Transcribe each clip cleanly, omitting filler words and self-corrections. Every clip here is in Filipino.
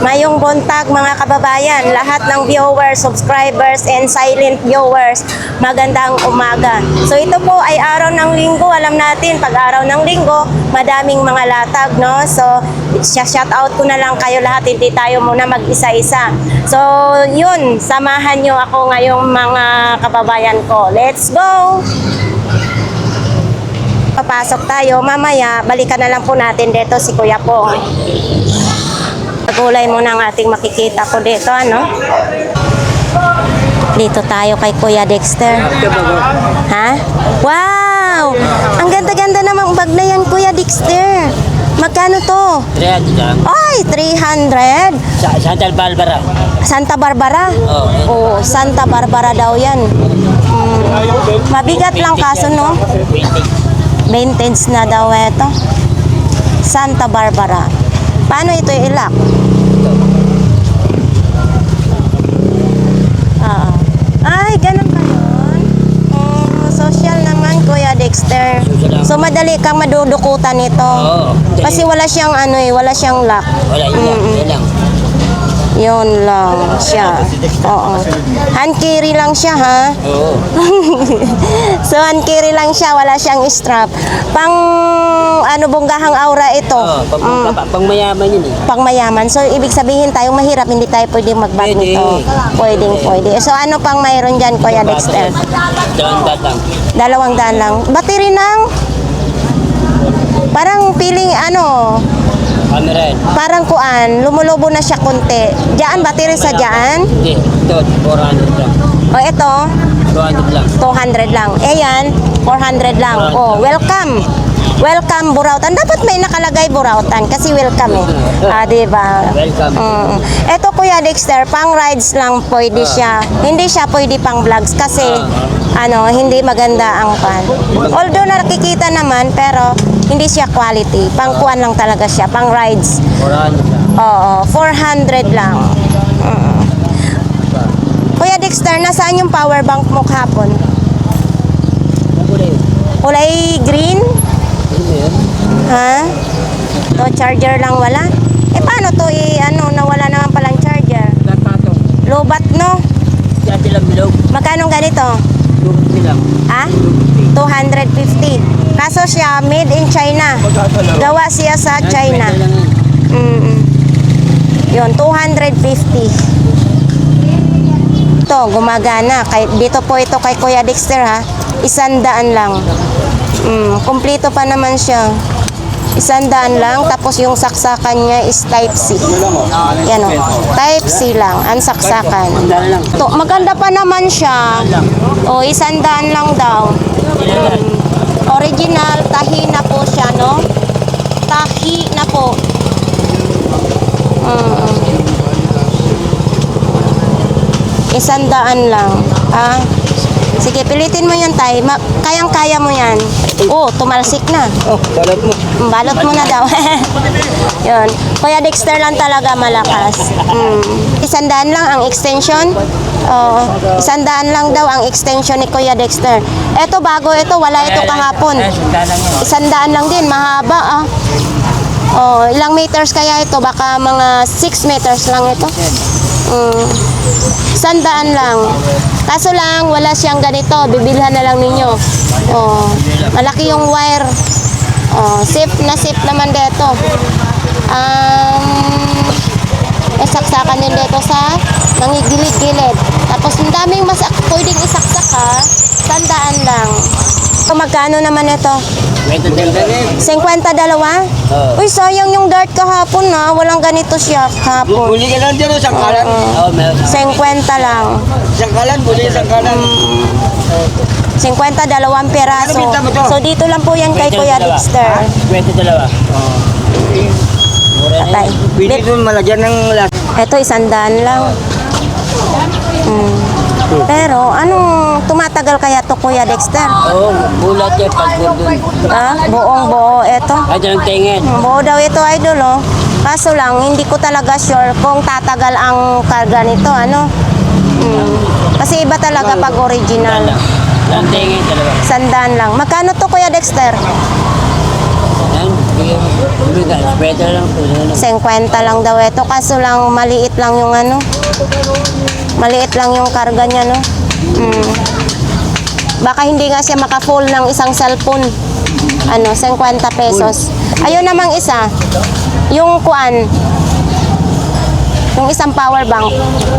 Mayong buntag mga kababayan, lahat ng viewers, subscribers, and silent viewers, magandang umaga. So ito po ay araw ng linggo. Alam natin, pag araw ng linggo, madaming mga latag, no? So, shout out ko na lang kayo lahat, hindi tayo muna mag-isa-isa. So, yun, samahan nyo ako ngayong mga kababayan ko. Let's go! Papasok tayo, mamaya, balikan na lang po natin dito si Kuya po. Gulay muna ang ating makikita ko dito, ano? Dito tayo kay Kuya Dexter. Ha? Wow! Ang ganda-ganda namang bag na yan, Kuya Dexter. Magkano to? 300 lang. Ay, 300? Santa Barbara. Santa Barbara? Oo, Santa Barbara daw yan. Mabigat lang kaso, no? Vintage na daw ito. Santa Barbara. Paano ito ilak? Ay, ganun ba yun? Social naman, Kuya Dexter. So, madali kang madudukutan nito. Kasi wala siyang ano eh, wala siyang lock. Wala, yun lang. Yun lang siya. Oo. Hand carry lang siya, ha? Oo. So, hand carry lang siya, wala siyang strap. Pang, ano, bunggahang aura ito. Pang mayaman yun eh. Pang mayaman. So, ibig sabihin tayo mahirap, hindi tayo pwede mag-bag Pwede. nito. Pwede. So, ano pang mayroon dyan, Kuya Dexter? 200 lang. 200 lang. Battery ng? Parang piling, ano, Camera. parang kuan, lumulubo na siya konti. Diyan, battery sa diyan. Hindi, ito, 400 lang. O, ito, 200 lang. 200 lang. Eh yan, 400 lang. Oh, welcome. Welcome, Burautan. Dapat may nakalagay Burautan kasi welcome eh. Diba? Welcome. Ito, Kuya Dexter, pang rides lang pwede siya. Hindi siya pwede pang vlogs kasi ano, hindi maganda ang pan. Although nakikita naman, pero hindi siya quality. Pang kuan lang talaga siya, pang rides. 400 lang. Oo, 400 lang. Kuya Dexter, nasaan yung power bank mo kahapon? Kulay green? Ha? To charger lang wala? Eh paano to ano, nawala naman palang charger? Lobat, no? Dati lang bilog. Magkano ganito? 250 lang. Ha? 250. Kaso siya made in China. Gawa siya sa China. Yun, 250. Ito, gumagana. Dito po ito kay Kuya Dexter, ha? 100 lang. Kumpleto pa naman siya. 100 lang, tapos yung saksakan niya is type C. Yan o, type C lang, ang saksakan. To, maganda pa naman siya. O, 100 lang daw. Original, tahi na po siya, no? Tahi na po. 100 lang. Sige, pilitin mo yan, tay. Kayang-kaya mo yan. Oh, tumalsik na. Oh, balot mo. Balot mo na daw. Yun. Kuya Dexter lang talaga malakas. 100 lang ang extension. Oo. 100 lang daw ang extension ni Kuya Dexter. Ito bago ito, wala ito kahapon. 100 lang din, mahaba ah. Oh, ilang meters kaya ito? Baka mga 6 meters lang ito. 100 lang. Kaso lang, wala siyang ganito. Bibilhan na lang ninyo. Oh, malaki yung wire. Oh, safe naman dito. Saksakan din dito sa nangigilid-gilid. Tapos ang daming pwedeng isaksak ha. 100 lang. So, magkano naman ito? 50 dalawa? Uy, sayang yung dart kahapon na. Walang ganito siya kahapon. Buli ka lang dyan o sangkalan? Oo, meron. 50 lang. Sangkalan, buli sangkalan. 50, dalawang peraso. Ano binta mo to? So, dito lang po yan kay Kuya Dexter. 22. Patay. Pwede doon malagyan ng last. Ito, 100 lang. Pero, anong tumatagal kaya to Kuya Dexter? Oo, bulat yan pag doon. Buong buo ito. Ay, dyan ang tingin. Buo daw ito, idol, oh. Kaso lang, hindi ko talaga sure kung tatagal ang karga nito, ano? Kasi iba talaga pag original. Ang tingin talaga. 100 lang. Magkano to Kuya Dexter? Yan, Bigyan mo. Bigyan, better lang po. 50 lang daw ito. Kaso lang, maliit lang yung ano. Maliit lang yung karga niya, no? Mm. Baka hindi nga siya maka-full ng isang cellphone. 50 pesos. Ayun namang isa. Yung kuan. Yung isang power bank.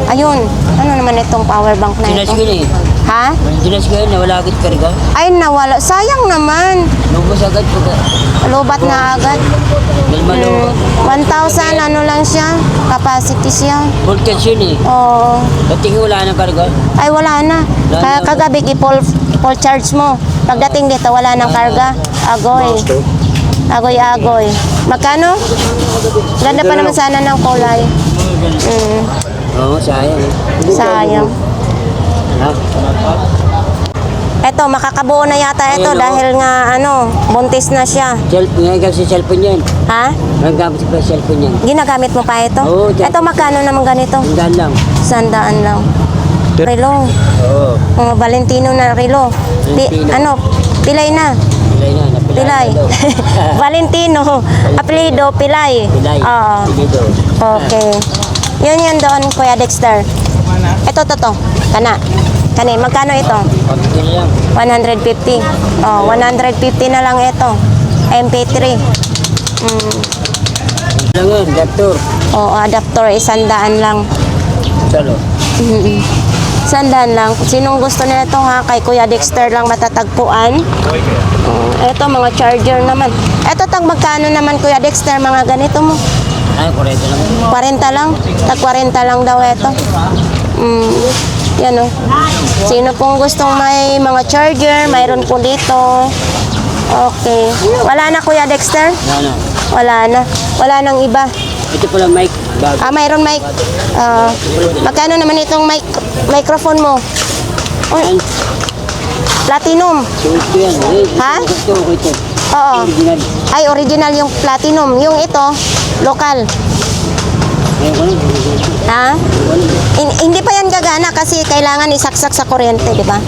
Ayun. Ano naman itong power bank na Dinas ito? ko na eh. Ha? Dinas ko na wala agad karga. Ay, nawala. Sayang naman. Lubos agad po ka. Lobat na agad. Dahil malo. 1,000 ano lang siya. Capacity siya. Full cash yun eh. Oo. Dating wala na karga. Ay, wala na. Kaya kagabi, full charge mo. Pagdating dito, wala nang karga. Agoy. Agoy. Magkano? Ganda pa naman sana ng kulay. Oo, sayang eh. Sayang. Ha? Eto, makakabuo na yata ito Ayun, dahil nga, buntis na siya. Ngayon kasi cellphone yan. Ha? Nagamit ko pa yung cellphone yan. Ginagamit mo pa ito? Oo, dyan. Ito, magkano naman ganito? Tandaan lang. 100 lang. Relo. Oo. Valentino na relo. Valentino. Pilay na. Pilay na. Pilay. Valentino. Apelido, Pilay. Pilay. Oo. Dito. Okay. Yun doon, Kuya Dexter. Ito, to. Kani, magkano ito? Pagkakil lang. 150. 150 na lang ito. MP3. Lang yun, adapter. Adapter, 100 lang. Salo. 100 lang. Sinong gusto nito ha? Kay Kuya Dexter lang matatagpuan. Ito, mga charger naman. Ito, magkano naman Kuya Dexter, mga ganito mo? Ay, 40 lang. 40 lang? Tag 40 lang daw ito. Yan o. Sino pong gustong may mga charger, mayroon po dito. Okay. Wala na Kuya Dexter? Ano? Wala na. Wala nang iba. Ito pala mic. Bago. Mayroon mic. Magkano naman itong microphone mo? Yan. Platinum. Suot ko yan. Ha? Gusto ko ito. Oo. Original. Ay, original yung platinum. Yung ito, local. Ngayon ko lang. Ha? Hindi pa yan gagana kasi kailangan isaksak sa kuryente, di ba?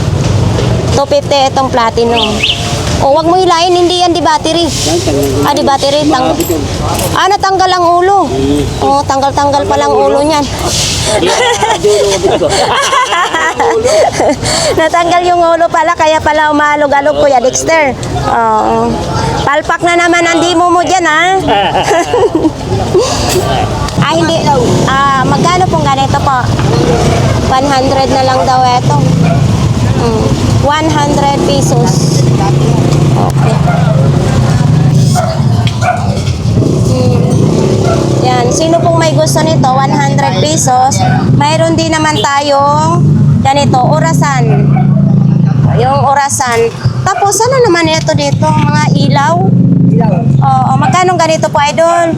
250 itong platinum. Wag mo hilahin, hindi yan di battery. Yan, tanggal. Di battery. Natanggal ang ulo. Tanggal-tanggal pa lang ulo niyan. Natanggal yung ulo pala, kaya pala umalog-alog Kuya Dexter. Palpak na naman ang dimo mo dyan, ha? Hindi. Magkano pong ganito po? 100 na lang daw ito. 100 pesos. Okay. Yan. Sino pong may gusto nito? 100 pesos. Mayroon din naman tayong ganito, orasan. Yung orasan. Tapos, ano naman ito dito? Mga ilaw? Oo. Magkano ganito po, idol?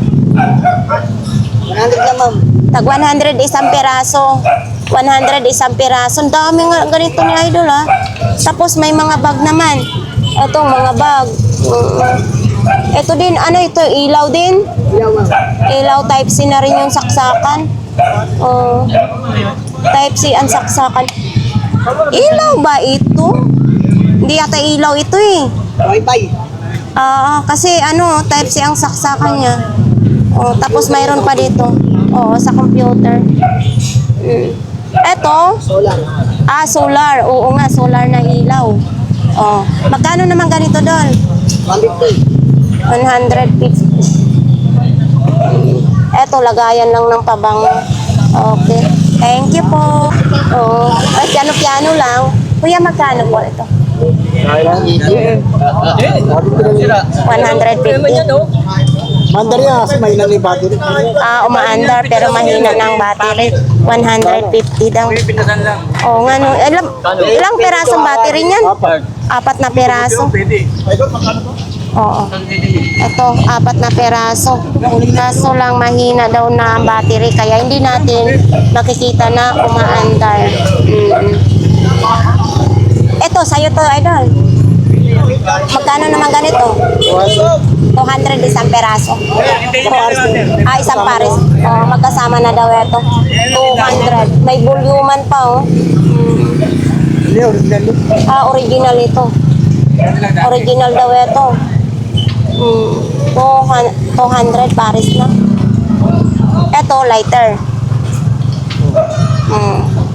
100 lang, ma'am. Tag 100 isang piraso. 100 isang piraso. Ang dami nga ganito ni idol, ha? Tapos may mga bag naman. Ito, mga bag. Ito din, ito? Ilaw din? Ilaw, ma'am. Ilaw type C na rin yung saksakan. Type C ang saksakan. Ilaw ba ito? Hindi yata ilaw ito eh. Wi-Fi. Kasi type C ang saksakan niya. Tapos mayroon pa dito. Sa computer. Eto? Solar. Solar. Oo nga, solar na ilaw. Magkano naman ganito doon? 150. 150. Eto, lagayan lang ng pabango. Okay. Thank you po. Piano-piano lang. Kuya, magkano po ito? 150. Mandar yan kasi may ilang battery. Umaandar pero mahina ng battery. 150 daw. Oo nga no. Ilang perasong battery niyan? 4 na peraso. Oo. Ito, 4 na peraso. Kaso lang mahina daw na ang battery kaya hindi natin makikita na umaandar. Ito, sa'yo to, idol. Magkano naman ganito? 200 isang peraso. Isang pares. Magkasama na daw ito. 200. May voluman pa, Original. Original ito. Original daw ito. 200 pares na. Ito, lighter.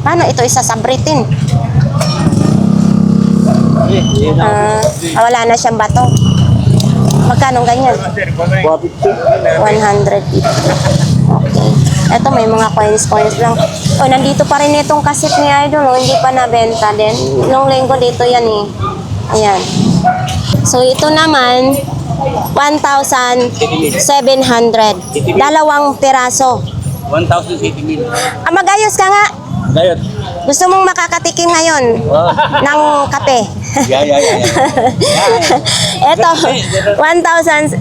Paano ito isasabritin? Wala na siyang bato. Magkano ganyan? 150. Okay. Ito may mga coins lang. Oh, nandito pa rin itong kasit ni Idol. Oh, hindi pa nabenta din. Nung linggo dito yan eh. Ayan. So ito naman 1,700. Dalawang piraso. 1,070 Magayos ka nga. Gayot. Gusto mong makakatikim ngayon ng kape. Yeah. Ito, 1,700.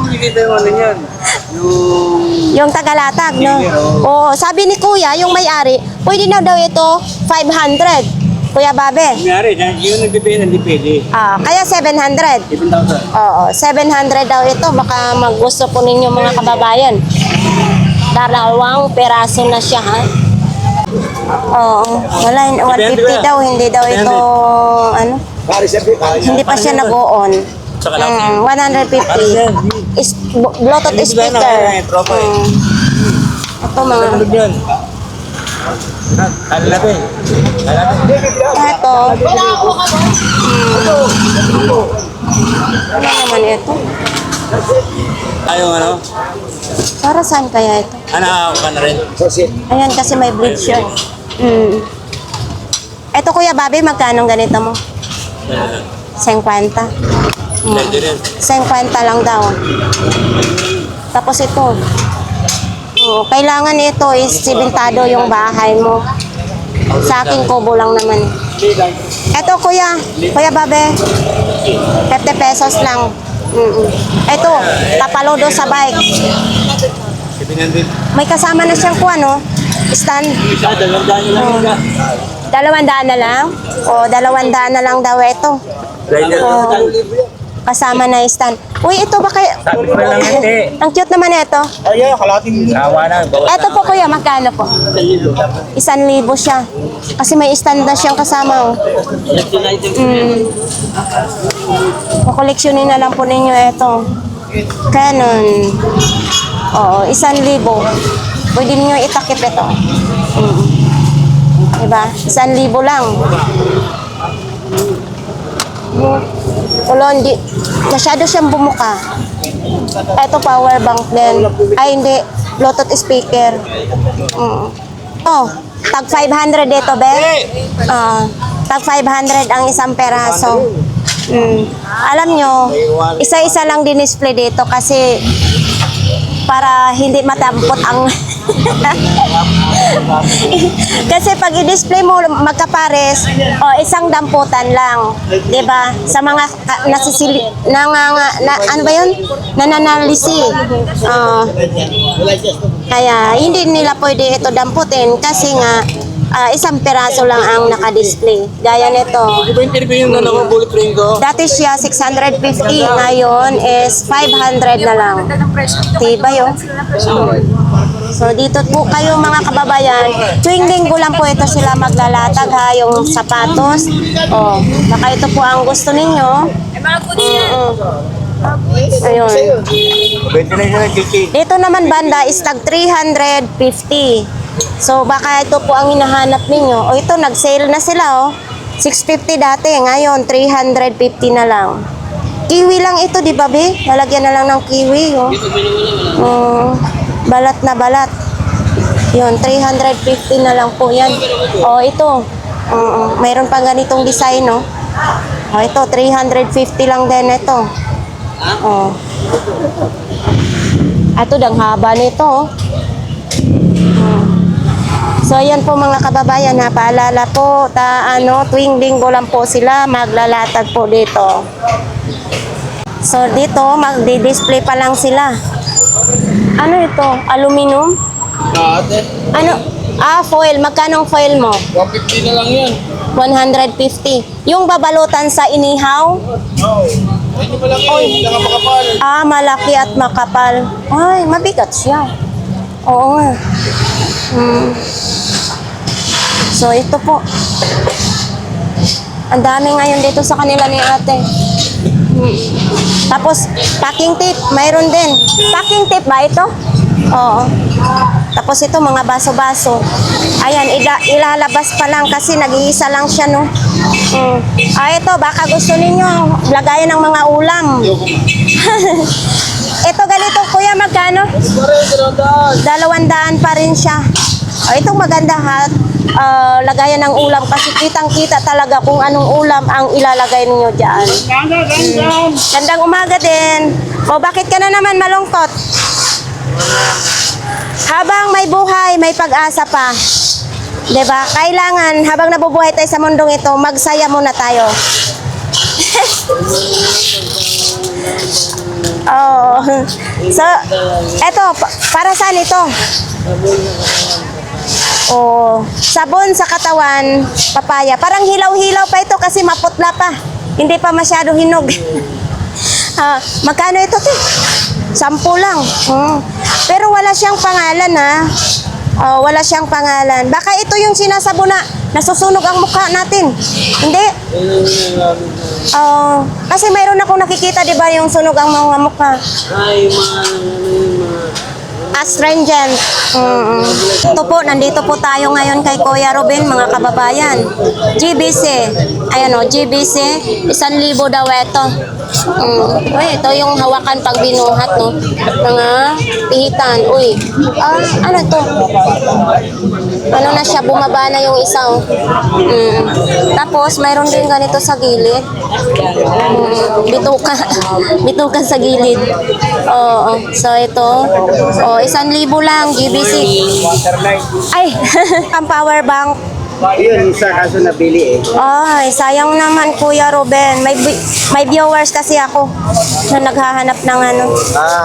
Nakikita yung ano yan. Yung tagalatag, no? Oo, sabi ni Kuya, yung may-ari, pwede na daw ito 500. Kuya Babe. Nangyari, yung nagbibigay hindi pwede. Kaya 700. 7,000. Oo, 700 daw ito. Baka magusto po ninyo mga kababayan. Dalawang peraso na siya, ha? Oo, wala, 150 daw. Hindi daw ito, ano? Hindi pa siya nag-on. 150. Bluetooth speaker. Ito mga... Ito. Ano naman ito? Ayaw ano? Para saan kaya ito? Ano ka na rin? Ayan, kasi may bleach siya. Ito Kuya Bobby, magkano ganito mo? 50. 50 lang daw. Tapos ito. Kailangan ito is simentado yung bahay mo. Sa akin kubo lang naman. Ito Kuya Babe. 50 pesos lang. Ito, tapalodo sa bike. 700. May kasama na siyang no? Stand. 200 na lang? O, 200 na lang daw ito. Kasama na yung stand. Uy, ito ba kayo? Sabi ko lang hindi. Ang cute naman ito. Sawa na. Ito po Kuya, magkano po? 1,000 siya. Kasi may stand na siyang kasama. Kukoleksyonin na lang po ninyo ito. Canon. Oo, 1,000. Pwede niyo itakip ito. Diba? 1,000 lang. Wala, hindi. Masyado siyang bumuka. Ito, power bank din. Ay, hindi. Bluetooth speaker. Oh, tag 500 dito, be? Tag 500 ang isang peraso. Alam nyo, isa-isa lang din-display dito kasi para hindi matampot ang kasi pag i-display mo magkapares isang damputan lang, 'di ba? Sa mga nasisili ano ba 'yun? Nananalisi. Kaya hindi nila pwede ito damputin kasi nga isang peraso lang ang naka-display. Gaya nito. Di ba interview yung ano ng bullet train ko? Dati siya 650, ngayon is 500 na lang. Diba yun? So dito po kayo mga kababayan, tuwing linggo lang po ito sila maglalatag ha, yung sapatos. Baka ito po ang gusto ninyo. Ayun. Dito naman banda is tag 350. So baka ito po ang hinahanap ninyo. Ito nag-sale na sila 650 dati, ngayon 350 na lang. Kiwi lang ito, di ba, be? Lalagyan na lang ng kiwi, balat na balat. Yun, 350 na lang po yan. Ito. Mayroon pa ganitong design, no? Ito, 350 lang din ito. Ito, dang haba nito, So, ayan po mga kababayan, paalala po, tuwing linggo lang po sila maglalatag po dito. So, dito, magdi-display pa lang sila. Ano ito? Aluminum? Ano? Foil. Magkano ang foil mo? 150 na lang yan. 150. Yung babalutan sa inihaw? Hindi pa lang yun. Saka makapal. Malaki at makapal. Ay, mabigat siya. Oo nga. So, ito po. Ang dami ngayon dito sa kanila ni ate. Tapos, packing tape, mayroon din. Packing tape ba ito? Oo. Tapos ito, mga baso-baso. Ayan, ilalabas pa lang kasi nag-iisa lang siya, no? Ito, baka gusto ninyo lagayan ng mga ulam. Ito, ganito, kuya, magkano? 200 pa rin siya. Itong maganda ha. Lagayan ng ulam kasi kitang-kita talaga kung anong ulam ang ilalagay niyo diyan. Gandang umaga din. O bakit ka na naman malungkot? Habang may buhay, may pag-asa pa. 'Di ba? Kailangan habang nabubuhay tayo sa mundong ito, magsaya muna tayo. Oh. So, eto, para saan ito? Oh, sabon sa katawan, papaya. Parang hilaw-hilaw pa ito kasi maputla pa. Hindi pa masyado hinog. Magkano ito, te? 10 lang. Pero wala siyang pangalan, ha? Oh, wala siyang pangalan. Baka ito yung sinasabon na nasusunog ang mukha natin. Hindi? Oh, kasi mayroon akong nakikita, di ba, yung sunog ang mga mukha. Astringent. Ito po, nandito po tayo ngayon kay Kuya Ruben, mga kababayan. GBC. Ayan o, GBC. 1,000 daw ito. Uy, ito yung hawakan pag binuhat, no? Mga pihitan. Uy, ano to? Ano na siya, bumaba na yung isa, oh. Tapos, mayroon din ganito sa gilid. Bituka. Bituka sa gilid. Oo. So, ito. 1,000 lang, GBC. Ay, ang power bank. Yun, isa kaso nabili eh. Ay, sayang naman, Kuya Ruben. May viewers kasi ako na naghahanap ng ano.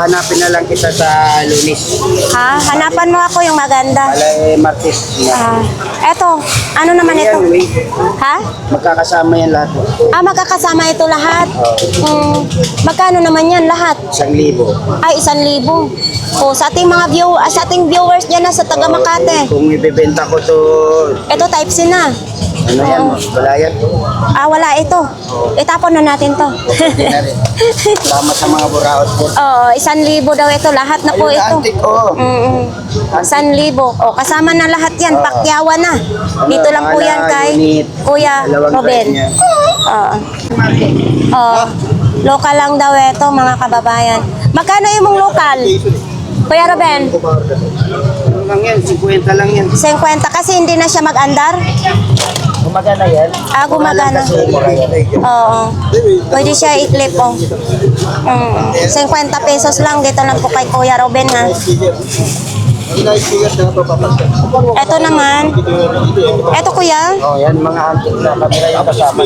Hanapin na lang kita sa Lunis. Ha? Hanapan mo ako yung maganda. Alay, Martes. Eto, ano naman ito? Yan, wait. Ha? Magkakasama yan lahat. Magkakasama ito lahat. Magkano naman yan lahat? 1,000. Ay, 1,000. Sa ating mga sa ating viewers dyan na sa taga Makate. Kung ibebenta ko to, Ito type C na. ano yan, wala yan. Wala ito. Itapon na natin to. Hindi na rin. Tama sa mga buraot po. 1,000 daw ito. Lahat na po Ayun, ito. antik, oh. 1,000. Kasama na lahat yan. Pakyawan na. Dito lang po yan kay Unit. Kuya Dalawang Ruben. drive niya. Lokal lang daw ito, mga kababayan. Magkano yung mong lokal? Kuya Ruben? Ano lang yan, 50 lang yan. 50 kasi hindi na siya mag-andar. Gumagana yan. Gumagana. Oo. Pwede siya i-clip, oh. 50 pesos lang. Dito lang po kay Kuya Ruben, ha. Ito naman. Ito, kuya. Oh, yan mga antik na kamera yung kasama.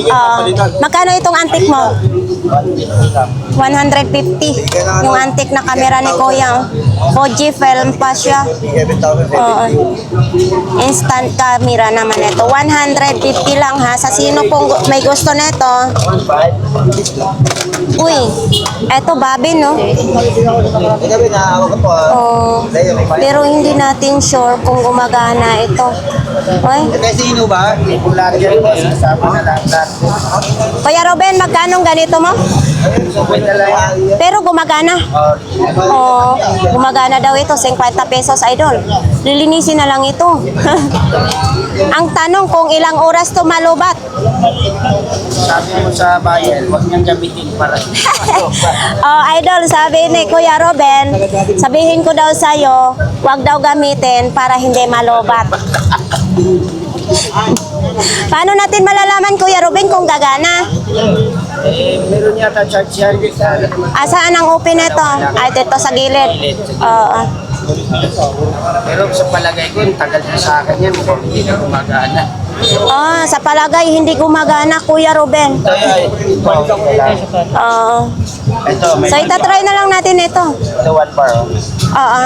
Magkano itong antik mo? 150. Yung antik na kamera ni kuya. Fuji film pa siya. Instant camera naman ito. 150 lang, ha. Sa sino pong may gusto nito. Uy, eto babi, no? Pero hindi natin sure kung gumagana ito. Uy. Kasi sino ba? Popular yan po. Kasama na lahat. Kuya Ruben, magkano ganito mo? Pero gumagana. Gumagana daw ito, 50 pesos, idol. Lilinisin na lang ito. Ang tanong kung ilang oras to malubat. Sabi mo sa bayan, huwag niyang gamitin para Idol, sabi ni Kuya Ruben, sabihin ko daw sa'yo, huwag daw gamitin para hindi malubat. Paano natin malalaman, Kuya Ruben, kung gagana? meron yata charge yan. Saan ang open nito? Ay, dito sa gilid. Oo. Pero sa palagay ko, tagal na sa akin yan. Mukhang hindi na gumagana. Sa palagay, hindi gumagana, Kuya Ruben. Oo. Ito, may So, itatry na lang natin ito. ito 1 bar. Oo.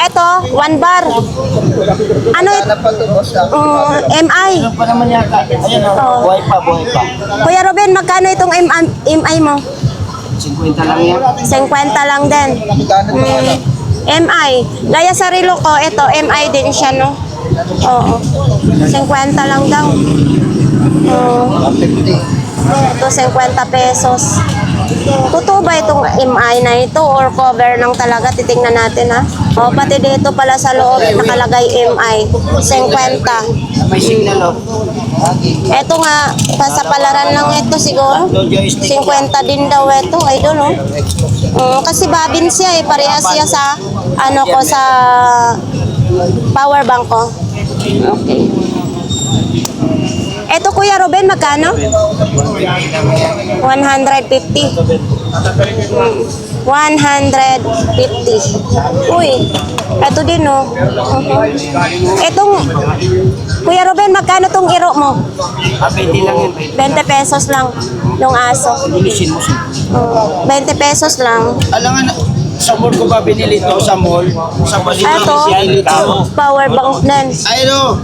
Ito, 1 bar. Ano ito? Ano pa ito, boss? MI. Ano pa naman yata? Ayan o, buhay pa. Kuya Ruben, magkano itong MI mo? 50 lang yan. 50 lang din. MI. Gaya sa relo ko, ito, MI din siya, no? Oo. 50 lang daw. Ito, 50 pesos. Totoo ba itong MI na ito or cover lang talaga? Titingnan natin ha. O, pati dito pala sa loob nakalagay MI. 50. May signal, oh. Ito nga, pasapalaran lang ito siguro. 50 din daw ito, idol, no? Kasi babin siya eh, parehas siya sa, ano ko, sa power bank ko. Okay. Ito, Kuya Ruben, magkano? 150. 150. Uy, ito din, no? Itong, Kuya Ruben, magkano tong iro mo? 20 lang yan. 20 pesos lang yung aso. Linisin mo siya. 20 pesos lang. Alam nga, sa mall ko ba binili ito? Sa mall? Sa Ito, ito. power bank din. Ay, no.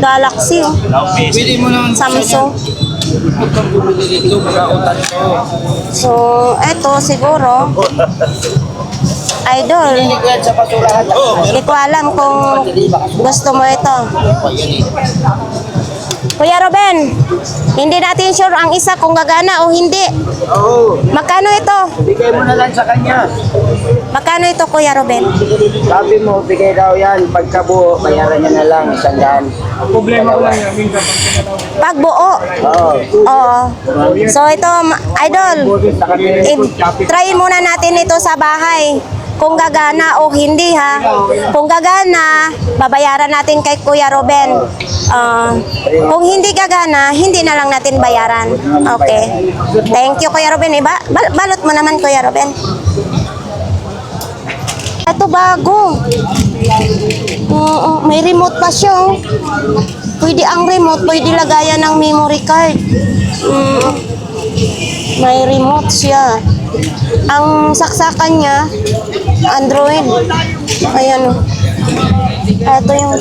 Galaxy, oh. Pili mo naman. Samsung. Huwag kang bumili dito. Magkautan ko. So, eto siguro, idol, Pili ko yan sa basurahan. hindi ko alam kung gusto mo ito. Kuya Ruben, hindi natin sure ang isa kung gagana o hindi. Oo. Magkano ito? Bigay mo na lang sa kanya. Magkano ito, Kuya Ruben? Sabi mo, bigay daw yan. Pagkabuo, bayaran niya na lang. 100. Problema ko lang yan. Pagbuo. Oo. Oo. So ito, idol, try muna natin ito sa bahay. Kung gagana o hindi ha. Kung gagana, babayaran natin kay Kuya Ruben. Kung hindi gagana, hindi na lang natin bayaran. Okay. Thank you, Kuya Ruben. Balot mo naman, Kuya Ruben. Ito bago. Oo, may remote pa siya. Oh. Pwede ang remote, pwede lagayan ng memory card. May remote siya. Ang saksakan niya, Android. Ayan o. Ito yung...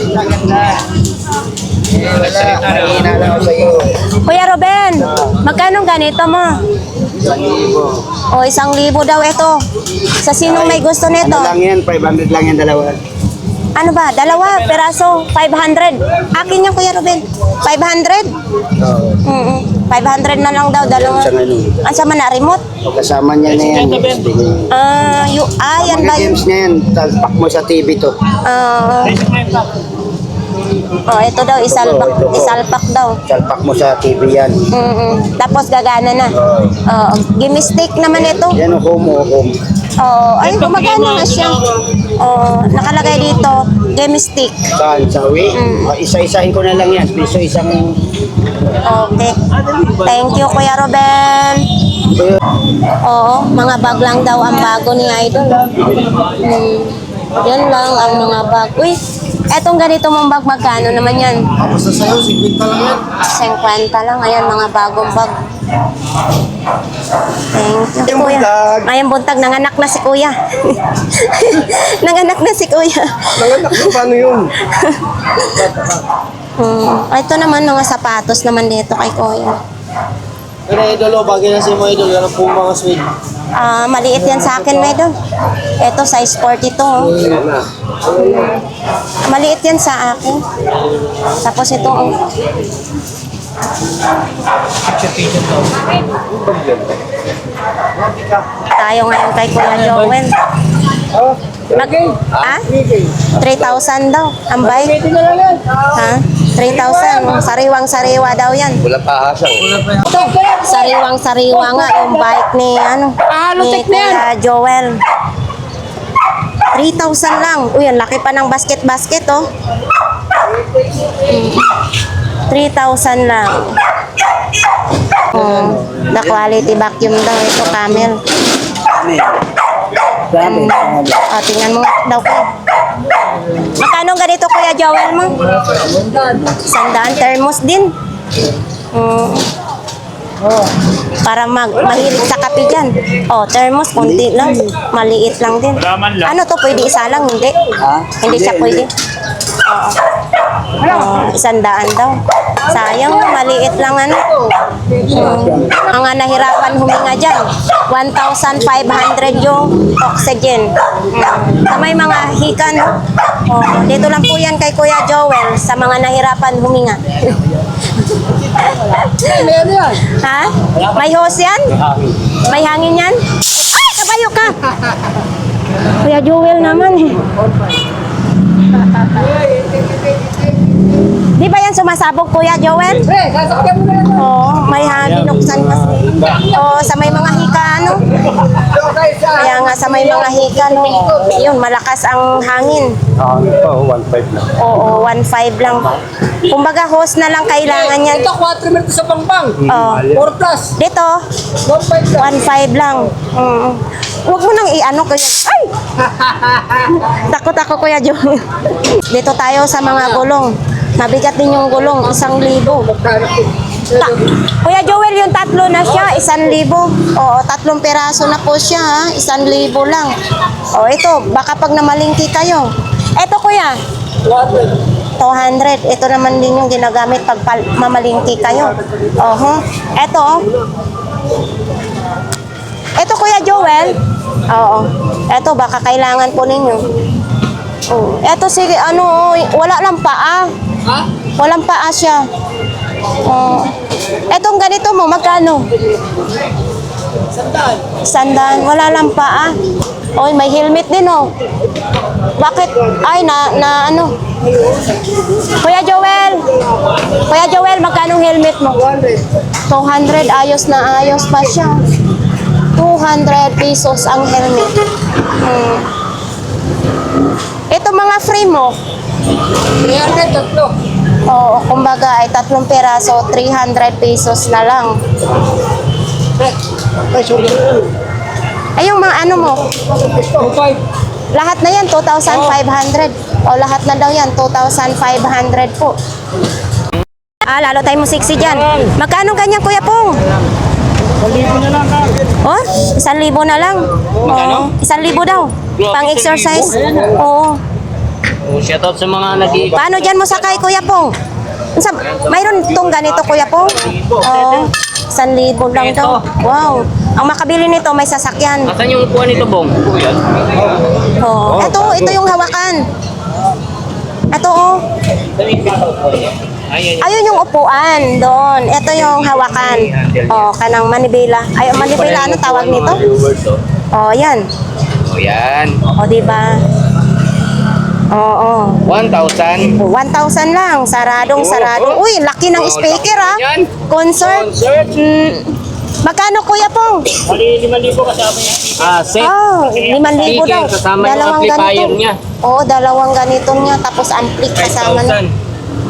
Mahina lang ako sa iyo. Kuya Ruben, magkano ganito mo? 1,000. O, 1,000 daw ito. Sa sinong may gusto nito? Ano lang yan? 500 lang yan, dalawa. Ano ba? Dalawa, peraso, 500. Akin yung Kuya Ruben. 500? Oo. 500 na lang daw, dalawa. Sa ano? Ang sama na, remote? Kasama niya na yan. Yan ba Mga yun? games na yan. Talpak mo sa TV to. Ito daw, isalpak daw. Talpak mo sa TV yan. Tapos gagana na. Gimme stick naman ito. Yan o, home. Ay, gumagana na siya. Nakalagay dito, gimme stick. Saan? Sa uwi? Isa-isahin ko na lang yan. Piso isang... Okay. Thank you, Kuya Ruben. Oo, mga bag lang daw ang bago ni Idol. Yan lang ang mga bag. Uy, etong ganito mong bag, magkano naman yan? Basta sa'yo, 50 lang yan. 50 lang. Ayan, mga bagong bag. Thank you, Ngayong Kuya. buntag. Ngayong buntag, nanganak na si Kuya. Nanganak na si Kuya. Nanganak mo, paano yun? Ito naman, mga sapatos naman dito kay Kuya. Pero idol, bagay na sa'yo mga idol. Yan ang po mga sweet. Maliit yan sa akin, Medon. Ito, size 42. Oh. Maliit yan sa akin. Tapos ito, oh. Tayo ngayon kay Kuya Joel. Ha? 3,000 daw. Ang bike. Ha? 3,000. Sariwang-sariwa daw yan. Wala pa hasang. Ito, sariwang-sariwa nga yung bike ni, ni Kuya Joel. 3,000 lang. Uy, ang laki pa ng basket-basket, oh. 3,000 lang. The quality vacuum daw. Ito, Camel. Tingnan mo daw ko. Magkano ganito, Kuya Joel mo? 100. Thermos din. Para mahilig sa kape dyan. Thermos, konti lang. Maliit lang din. Ano to, pwede isa lang? Hindi. Ha? Hindi siya pwede. 100 daw. Sayang, maliit lang ano. Mga nahirapan huminga dyan. 1,500 yung oxygen. Sa may mga hika, no? Oh, dito lang po yan kay Kuya Joel sa mga nahirapan huminga. Ha? May hose yan? May hangin yan? Ay, kabayo ka! Kuya Joel naman eh. Di ba yan sumasabog, Kuya Joel? Oo, may hangin, nuksan kasi. Oo, sa may mga hika, ano? Kaya nga sa may mga hika, no? Yun, malakas ang hangin. Oo, 1.5 lang. Oo, 1.5 lang. Kumbaga, hose na lang kailangan yan. Ito, 4 minutes sa Pampang. Oo. 4 plus. Dito, 1.5 lang. 1.5 lang. Huwag mo nang i-ano, Kuya. Ay! Takot ako, Kuya Joel. Dito tayo sa mga gulong. Mabigat din yung gulong, 1,000. Kuya Joel, yung tatlo na siya, 1,000. Oo, 3 peraso na po siya, ha? 1,000 lang. O, ito, baka pag namalingki kayo. Ito, Kuya, 200. Ito naman din yung ginagamit pag mamalingki kayo. Oho. Ito, oh. Ito, Kuya Joel. Oo. Ito, baka kailangan po ninyo. Oh. Ito, sige, ano, wala lang paa. Ha? Walang paa siya. Oh. Etong ganito mo, magkano? Sandaan. Sandaan, wala lang paa. Oy, may helmet din oh. Bakit? Ay, na ano? Kuya Joel, magkano helmet mo? 200, ayos na ayos pa siya. 200 pesos ang helmet. Ito mga frame mo. 300, tatlo. Oo, kumbaga ay 3 peraso, 300 pesos na lang. Ay, sorry. Ay, yung mga ano mo, 2.5. lahat na yan, 2,500. O, lahat na daw yan, 2,500 po. Ah, lalo tayo mo sexy dyan. Magkano ganyan, Kuya Pong? 1,000 na lang. Oh, 1,000 na lang. Oo, 1,000 daw. Pang-exercise. Oo. Shoutout sa mga Paano dyan mo sakay, Kuya Pong? Mayroon itong ganito, Kuya Pong? Oo. 1,000 lang daw. Wow. Ang makabili nito, may sasakyan. Asan yung upuan nito, Bong? Oo. Ito yung hawakan. Ito, oh. Ayun yung upuan doon. Ito yung hawakan. Oh, kanang manibela. Ay, manibela, ano tawag nito? Oh, yan. O yan. Oh, di ba? Oo. 1,000. 1,000 lang. Saradong sarado. Uy, laki ng speaker, ha? Yan. Concert. Magkano, Kuya Pong? Mali 5,000 kasama niya. Set. Oh, 5,000 daw. Kasama yung Dalawang amplifier ganito. niya. Oo, dalawang ganito niya. Tapos ampli kasama na.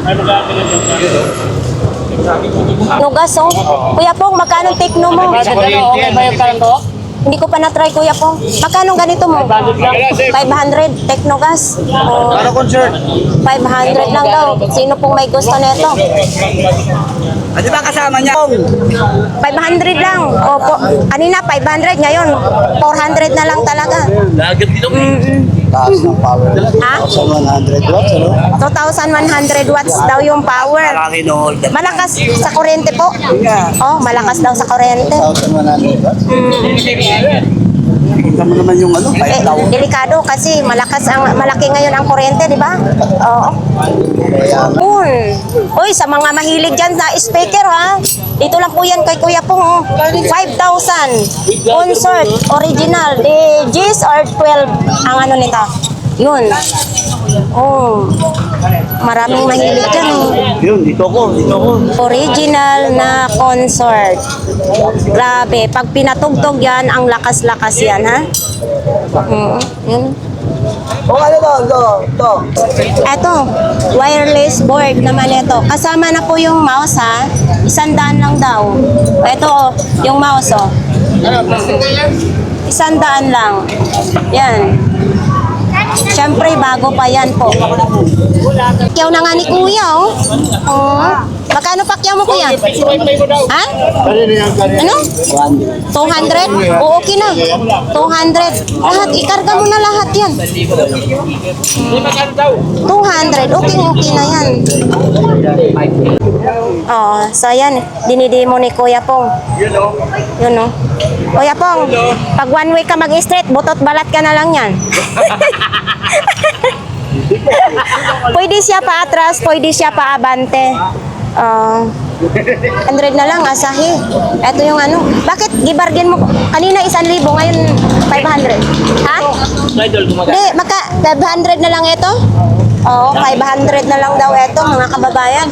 5,000. Nugas, oh. Kuya Pong, magkano tekno mo? Okay ba yung kanto? Hindi ko pa na-try, Kuya Pong. Magkano ganito mo? 500, Teknogas. Oh, Para concert. 500 lang daw. Sino pong may gusto nito? Ano ba kasama niya? 500 lang. Opo. Kanina 500, ngayon 400 na lang talaga. Taas ng power. Ha? 1,100 watts, ano? 2,100 watts daw yung power. Malakas sa kuryente po. Oh, malakas daw sa kuryente. 1,100 watts. Kita mo naman yung ano, Eh, delikado kasi malaki ngayon ang kuryente, di ba? Oo. Cool. Uy, sa mga mahilig dyan sa speaker, ha? Dito lang po yan kay Kuya Pong, oh. 5,000. Concert, original. G's or 12 ang ano nito. Yun. Oh. Maraming mahilig dyan, oh. Yun, dito ko. Original na concert. Grabe. Pag pinatugtog yan, ang lakas-lakas yan, ha? Yun. O ano to? Eto, wireless board naman ito. Kasama na po yung mouse, ha? 100 lang daw. Ito, oh, yung mouse, oh. 100 lang. Yan. Siyempre, bago pa yan po. Pakyaw na nga ni kuya, oh. Oh. Magkano pakyaw mo, kuya? Ha? Ano? 200? O, okay na. 200. Lahat, ikarga mo na lahat yan. 200. Okay na yan. Oo, so yan. Dinidemo ni Kuya Pong. Yun, no? Kuya Pong, pag 1 week ka mag-straight, butot balat ka na lang yan. Pwede siya pa atras, pwede siya pa abante. 100 na lang, asahi. Ito yung ano. Bakit gibargain mo? Kanina 1,000, ngayon 500. Ha? Hindi, maka 500 na lang ito? Oo, 500 na lang daw ito, mga kababayan.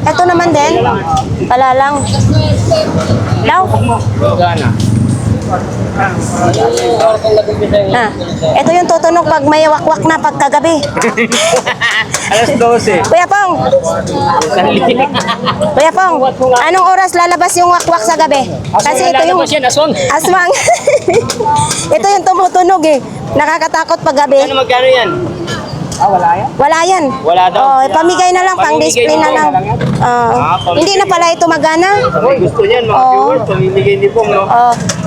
Ito naman din. Pala lang. Daw. Ito yung tutunog pag may wakwak na pagkagabi. Alas 12. Kuya Pong, Kuya Pong, anong oras lalabas yung wakwak sa gabi? Kasi ito yung aswang. Ito yung tumutunog eh. Nakakatakot pag gabi. Magkano yan? Wala yan. Wala daw. Oh, pamigay na lang, pang-display na lang. Hindi na pala ito magana. Gusto niyan, mga Oo. viewers, pamimigay ni Pong, no?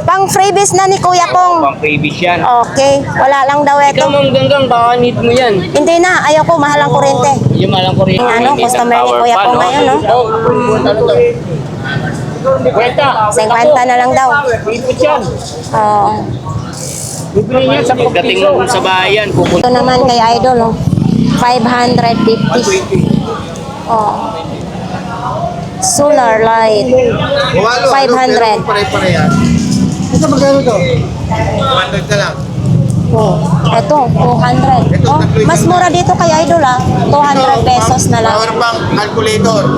Pang freebies na ni Kuya Pong. Pang freebies yan. Okay, wala lang daw ito. Ikaw mong ganggang, baka need mo yan. Hindi na, ayaw ko, mahal ang kuryente. Yung malang ko rin. Yung ano, customer ni Kuya Pong ngayon, no? Kwenta. 50 na lang daw. Ipot yan. Oo. Bibili niya sa pagdating mo sa bayan. Ito naman kay Idol, oh. 550. Oh. Solar light. 500. Pare-parehan. Ito magkano to? 100 na lang. Oh. Ito, 200. Oh, mas mura dito kay Idol, ah. 200 pesos na lang. Power bank calculator.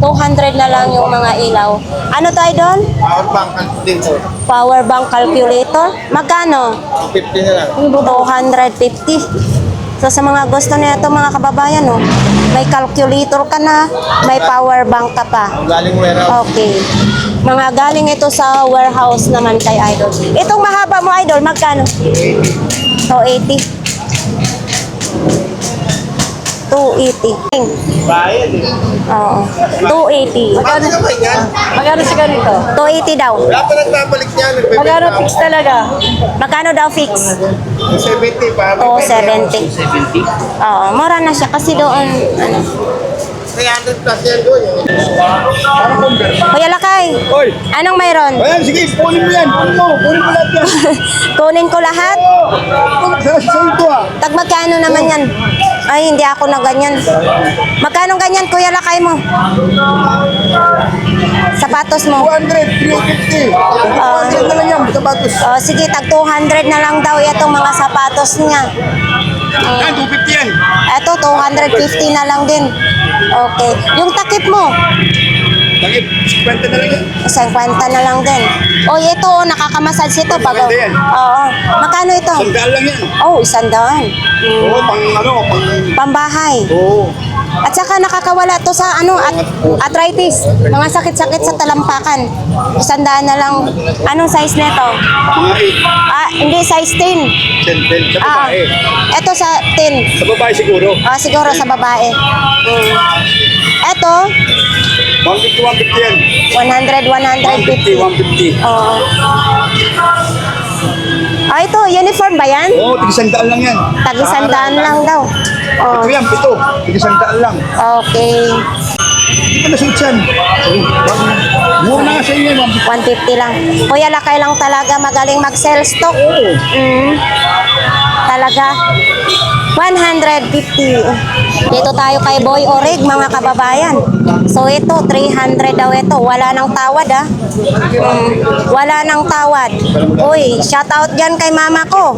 200 na lang yung mga ilaw. Ano to, Idol? Power bank calculator. Power bank calculator. Magkano? 50 na lang. 250. So sa mga gusto nito mga kababayan, no, may calculator ka na, may power bank ka pa. Ang galing warehouse. Okay. Mga galing ito sa warehouse naman kay Idol. Itong mahaba mo, Idol, magkano? 280. 280. Bayan eh. Oo. 280. Magkano naman yan? Magkano si ganito? 280 daw. Wala pa nagbabalik niyan. Magkano fix talaga? Magkano daw fix? 70 pa. Oo, 70. 70. Oo, mura na siya kasi doon, ano. 300 plus yan doon. Kuya Lakay, Oy! anong mayroon? Ayan, sige, kunin mo yan. Kunin mo lahat yan. Kunin ko lahat? Sa ito ah. Tag magkano naman yan? Ay, hindi ako na ganyan. Magkano ganyan, Kuya Lakay mo? Sapatos mo? 200, 350. 200 na lang yan, sapatos. Sige, tag 200 na lang daw itong mga sapatos niya. Yan, 250 yan. Eto, 250 na lang din. Okay. Yung takip mo? Takip, 50 na lang yan. 50 na lang din. O, ito, nakakamassage ito. Pag, Maganda yan. oo. Makano ito? Sandaan lang yan. Oh, 100. Oo, pang Pambahay. Oo. At saka nakakawala to sa arthritis, mga sakit-sakit sa talampakan. 100 na lang. Anong size nito? Mga 8. Hindi, size 10. Centel sa babae. Ito sa 10. Sa babae siguro. Siguro sa babae. Ito, 150, 150 yan. 100, 150. 150. Oo. Ito, uniform ba yan? Oo, tig-sandaan lang yan. Tag-100 lang daw. Ito yan, pito. Tig-sandaan lang. Okay. Hindi pa nasuot yan. Mura na nga sa inyo. 150 lang. Kuya Lakay lang talaga magaling mag-sell stock. Talaga. 150. Dito tayo kay Boy Orig, mga kababayan. So ito, 300 daw ito. Wala nang tawad, ah. Wala nang tawad. Uy, shout out dyan kay mama ko.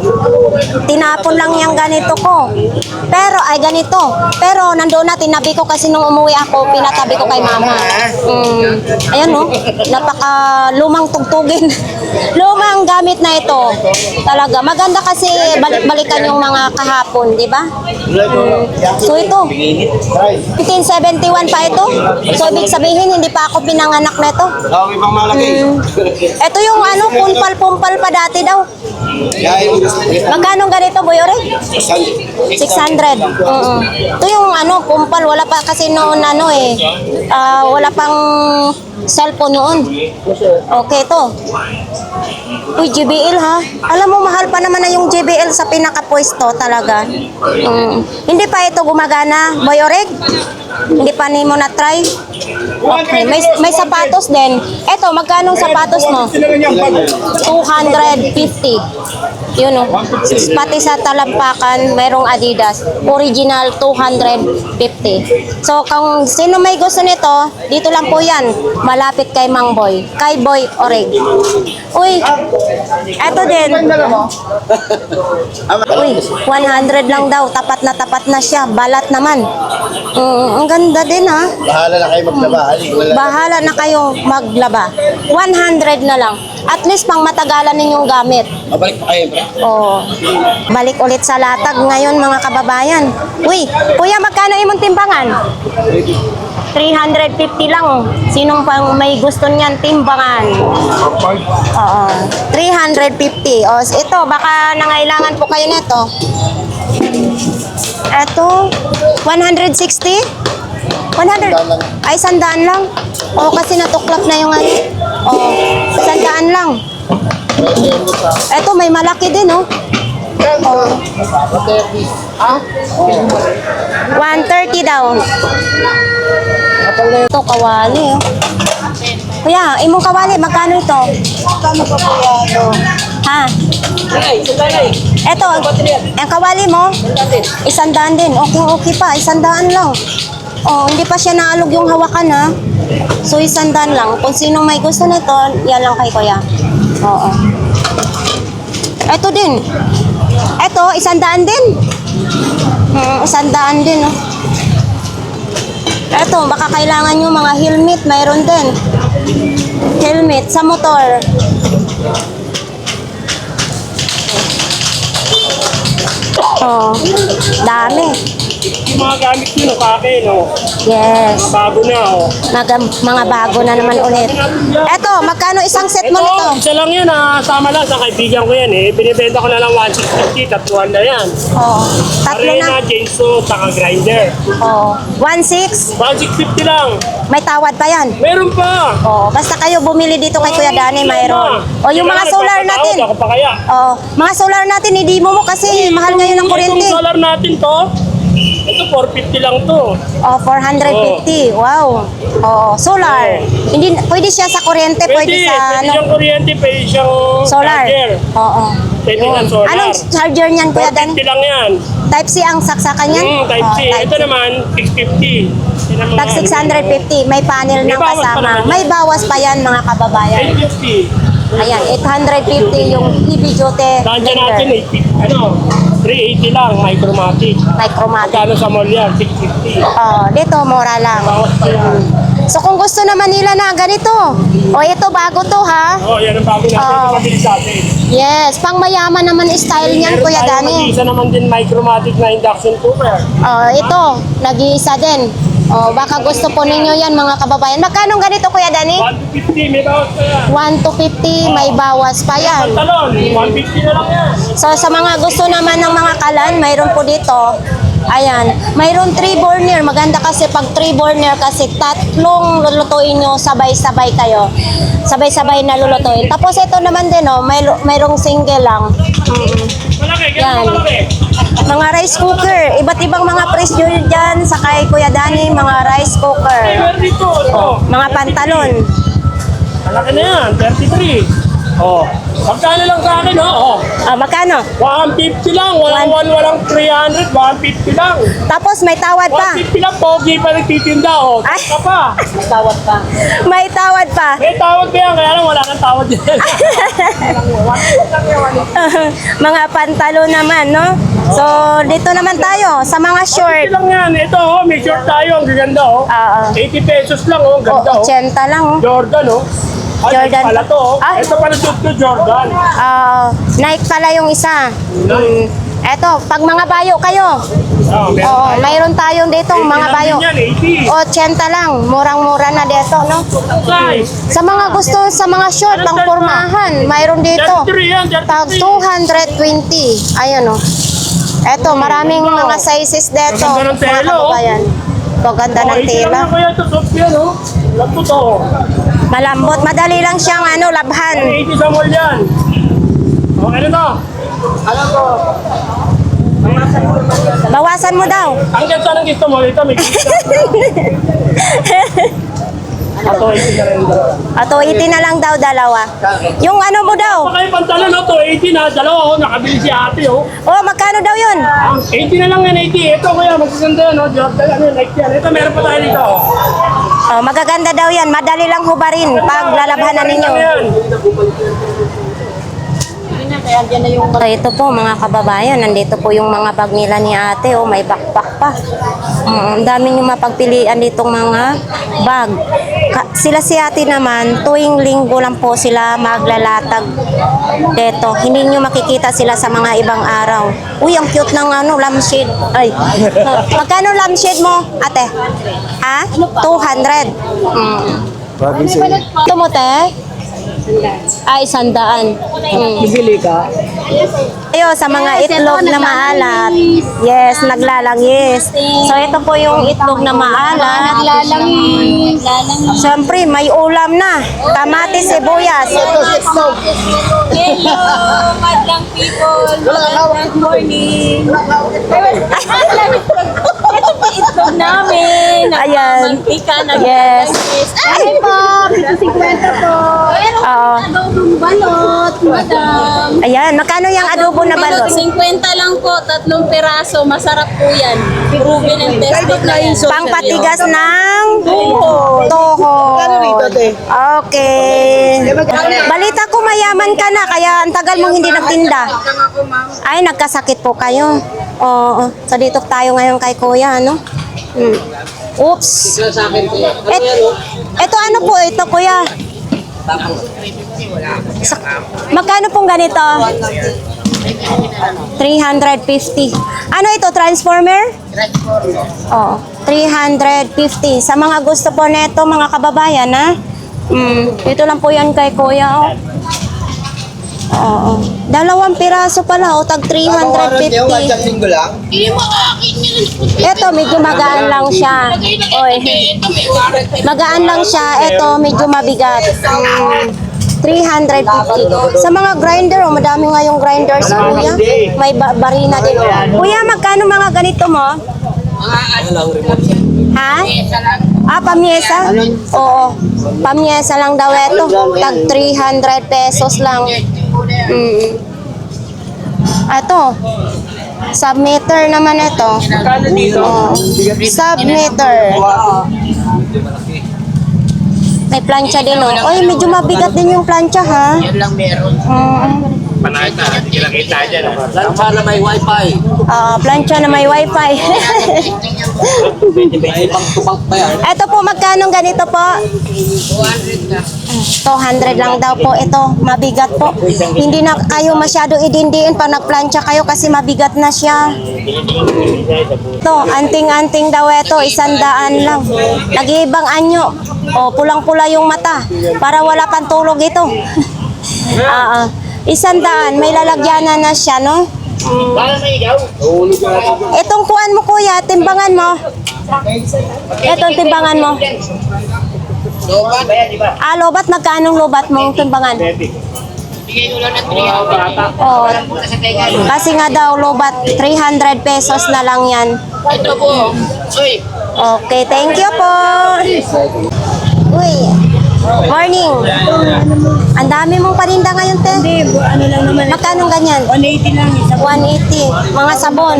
Tinapon lang yung ganito ko. Pero, ay ganito. Pero, nandoon na, tinabi ko kasi nung umuwi ako, pinatabi ko kay mama. Ayan, no? Napaka lumang tugtugin. lumang gamit na ito. Talaga, maganda kasi balik-balikan yung mga kahapon, di ba? So ito, 1971 pa ito. So ibig sabihin, hindi pa ako pinanganak na ito. Ito yung ano, pumpal-pumpal pa dati daw. Magkano ganito, Boy Ore? 600. Ito yung ano, pumpal. Wala pa kasi noon ano eh. Wala pang cellphone noon. Okay, ito. Uy, JBL ha. Alam mo, mahal pa naman na yung JBL sa pinakapwesto talaga. Hindi pa ito gumagana, Boy Oreg? Hindi pa ni mo na-try? Okay, may sapatos din. Eto, magkano sapatos mo? 250. Yun o. Pati sa talampakan, mayroong Adidas. Original, 250. So, kung sino may gusto nito, dito lang po yan. Malapit kay Mang Boy. Kay Boy Oreg. Uy, eto din. Uy, 100 lang daw. Tapat na siya. Balat naman. Ang ganda din ha. Bahala na kayo maglaba. Bahala na kayo maglaba. 100 na lang. At least pang matagalan ninyong gamit. Mabalik pa kayo, pre. Oo. Balik ulit sa latag ngayon mga kababayan. Uy, kuya magkano imong timbangan? 350 lang. Sinong pang may gusto niyan timbangan? Oo. 350. O, ito, baka nangailangan po kayo nito. Ito, 160? 100? Ay, 100 lang. O, kasi natuklap na yung ano. O, 100 lang. Ito, may malaki din, oh. Oh. 130 daw. Ito, kawali, oh. Kuya, imong kawali, magkano ito? Kano pa po yan? Ha? Ito, ang kawali mo? 100 din. Okay pa, 100 lang. Oh, hindi pa siya naalog yung hawakan, ha? So, 100 lang. Kung sino may gusto nito, yan lang kay kuya. Oo. Ito din. Ito, 100 din. 100 din, oh. Ito, baka kailangan nyo mga helmet. Mayroon din. Helmet sa motor. Oh, dami. Yung mga gamit nyo, kake, no? Yes. Bago na, oh. Mga bago na naman ulit. Eto, magkano isang set mo nito? Ito, isa lang yan, sama lang. Sa kaibigan ko yan, eh. Binibenta ko na lang 160, tatuan na yan. Oo. Tatlo Arena, na. chainsaw, taka grinder. Oo. 1.6. 1,650 lang. May tawad pa yan. Meron pa. Oo. Basta kayo bumili dito kay Kuya Dani, mayroon. O yung mga solar natin. Ako pa kaya. Oo. Mga solar natin, i-demo mo kasi mahal ngayon ng kuryente. Itong solar natin to, ito 450 lang to. Oh, 450. Wow. Oo. Solar. Hindi, pwede siya sa kuryente, pwede sa pwede siyang kuryente, pwede siyang solar. charger. Oo. Pwede ng solar. Anong charger niyan, Kuya Dani? 450 lang yan. Type-C ang saksakan niyan? Type C. Oo, Ito naman, 650. Yan ang mga- Tag 650, may panel May ng bawas pa kasama. naman. May bawas pa yan mga kababayan. 850. Ayan, 850 yung heavy duty Nandiyan natin, blender. 380 lang, micromatic. Micromatic. Magkano sa mall yan? 650. Oh, dito mura lang. Bawas pa yan. So kung gusto naman nila na ganito, o ito bago to ha. Oh, yan ang bago natin. Oo. Mabilis natin. Yes, pang mayaman naman style niyan, Meron Kuya tayong Dani. mag-isa naman din micromatic na induction cooker. Oh, ito, nag-iisa din. Oh, baka gusto po ninyo yan mga kababayan. Magkano ganito, Kuya Dani? 150, may bawas pa yan. 1 to 50, may bawas pa yan. Pantalon, 150 na lang yan. So sa mga gusto naman ng mga kalan, mayroon po dito. Ayan, mayroon 3 burner. Maganda kasi pag 3 burner kasi tatlong lulutuin nyo sabay-sabay kayo. Sabay-sabay na lulutuin. Tapos ito naman din, oh, mayroong single lang. Malaki, Yan. ganun malaki. Mga rice cooker. Iba't ibang mga presyo dyan sa kay Kuya Dani, mga rice cooker. Meron dito, ito. Mga pantalon. Malaki na yan, 33. Oh, magkano lang sa akin, oh. Ah, magkano? 150 lang, walang 300, 150 lang. Tapos may tawad pa. 150 lang, pogi pa nagtitinda, oh. Ay. Ka pa. May tawad pa. May tawad pa. May tawad ba yan? Kaya lang wala nang tawad yan. Mga pantalo naman, no? So, dito naman tayo sa mga short. 150 lang yan. Ito, oh, may short tayo. Ang gaganda, oh. Oo. 80 pesos lang, oh. Ang O, ganda, oh. 80 lang, oh. Jordan, oh. Jordan. Pala to. Oh. Ah. Ito pala suit ko, Jordan. Nike pala yung isa. Eto, pag mga bayo kayo. Oh, meron Oo, tayo. mayroon tayong dito mga 80 lang bayo. din yan, 80. 80 lang, murang-mura na dito, no? Size. Sa mga gusto sa mga short, pang pormahan, mayroon dito. 33 yan, 33. Tag 220. Ayan, oh. Eto, maraming mga sizes dito. Maganda ng mga tela, oh. kababayan. Ganda ng 80 tela. lang kaya ito, suit yan, oh. Alam mo to. Malambot, madali lang siyang labhan. 80 sa mall yan. Okay na to. Alam ko. Bawasan mo daw. Ang ganda ng gusto mo, ito may kita. Ato, 80 na rin. Ato, 80 na lang daw dalawa. Yung ano mo daw? Baka yung pantalon, no? To 80 na, dalawa, oh. Nakabili si ate, oh. Oh, magkano daw yun? 80 na lang yan, 80. Ito kuya, magaganda yan, oh. Jordan, ano, like yan. Ito, meron pa tayo dito, oh. Oh, magaganda daw yan. Madali lang hubarin pag lalabhanan ninyo. So, ito po mga kababayan, nandito po yung mga bag nila ni ate, oh, may backpack pa. Ang dami nyo mapagpilian ditong mga bag. Sila si ate naman, tuwing linggo lang po sila maglalatag dito. Hindi nyo makikita sila sa mga ibang araw. Uy, ang cute ng lampshade. Ay, magkano lampshade mo, ate? Ha? 200. Ito mo, te? Ay, 100. Bibili ka? Ayo, sa mga itlog na maalat. Yes, naglalangis. So, ito po yung itlog na maalat. Naglalangis. Siyempre, may ulam na. Kamatis, sibuyas. Hello, madlang people. Good morning. Ito po itlog namin. Ayan. Mantika, Yes. naglalangis. Ay po, 50 po. Oo. Adobong balot, madam. Ayan, magkano yung adobo na balot? 50 lang po, 3 piraso. Masarap po yan. Proven and tested na yan. Pangpatigas ng Tuhod. tuhod. Okay. Balita ko mayaman ka na, kaya ang tagal mong hindi nagtinda. Ay, nagkasakit po kayo. Oo. So, dito tayo ngayon kay kuya, ano? Oops. Ito ano po ito, kuya? Magkano pong ganito? 350. Ano ito, transformer? Oo, 350. Sa mga gusto po neto, mga kababayan, ha? Ito lang po yan kay kuya, oh. Oo. 2 piraso pala, oh, tag 350. Linggo lang? Ito, medyo magaan lang siya. Oy. Magaan lang siya. Ito, medyo mabigat. 350. Sa mga grinder, oh, madami nga yung grinders, kuya. May barina din. Kuya, magkano mga ganito mo? Ha? Ah, pamyesa? Oo. Pamyesa lang daw ito. Tag 300 pesos lang. Ito. Submeter naman ito. Submeter. May plancha din, oh. Oy, medyo mabigat din yung plancha, ha? Yan lang meron. Panahit na, hindi lang kita dyan. Lancha na may wifi. Plancha na may wifi. May ibang tubang pa yan. Ito po, magkano ganito po? 200 na. 200 lang daw po ito. Mabigat po. Hindi na kayo masyado idindiin pag nagplancha kayo kasi mabigat na siya. Ito, anting-anting daw ito. 100 lang. Nag-iibang anyo. O, pulang-pula yung mata. Para wala pang tulog ito. 100. May lalagyanan na siya, no? Itong kuan mo, kuya. Timbangan mo. Itong timbangan mo. Lobat? Lobat. Magkano lobat mong timbangan? Bigay ko lang ng 300. Oh, Punta sa tenga. kasi nga daw lobat 300 pesos na lang yan. Ito po. Uy. Okay, thank you po. Uy, morning. Ang dami mong paninda ngayon, te. Hindi, ano lang naman. Magkano ganyan? 180 lang. 180. Mga sabon.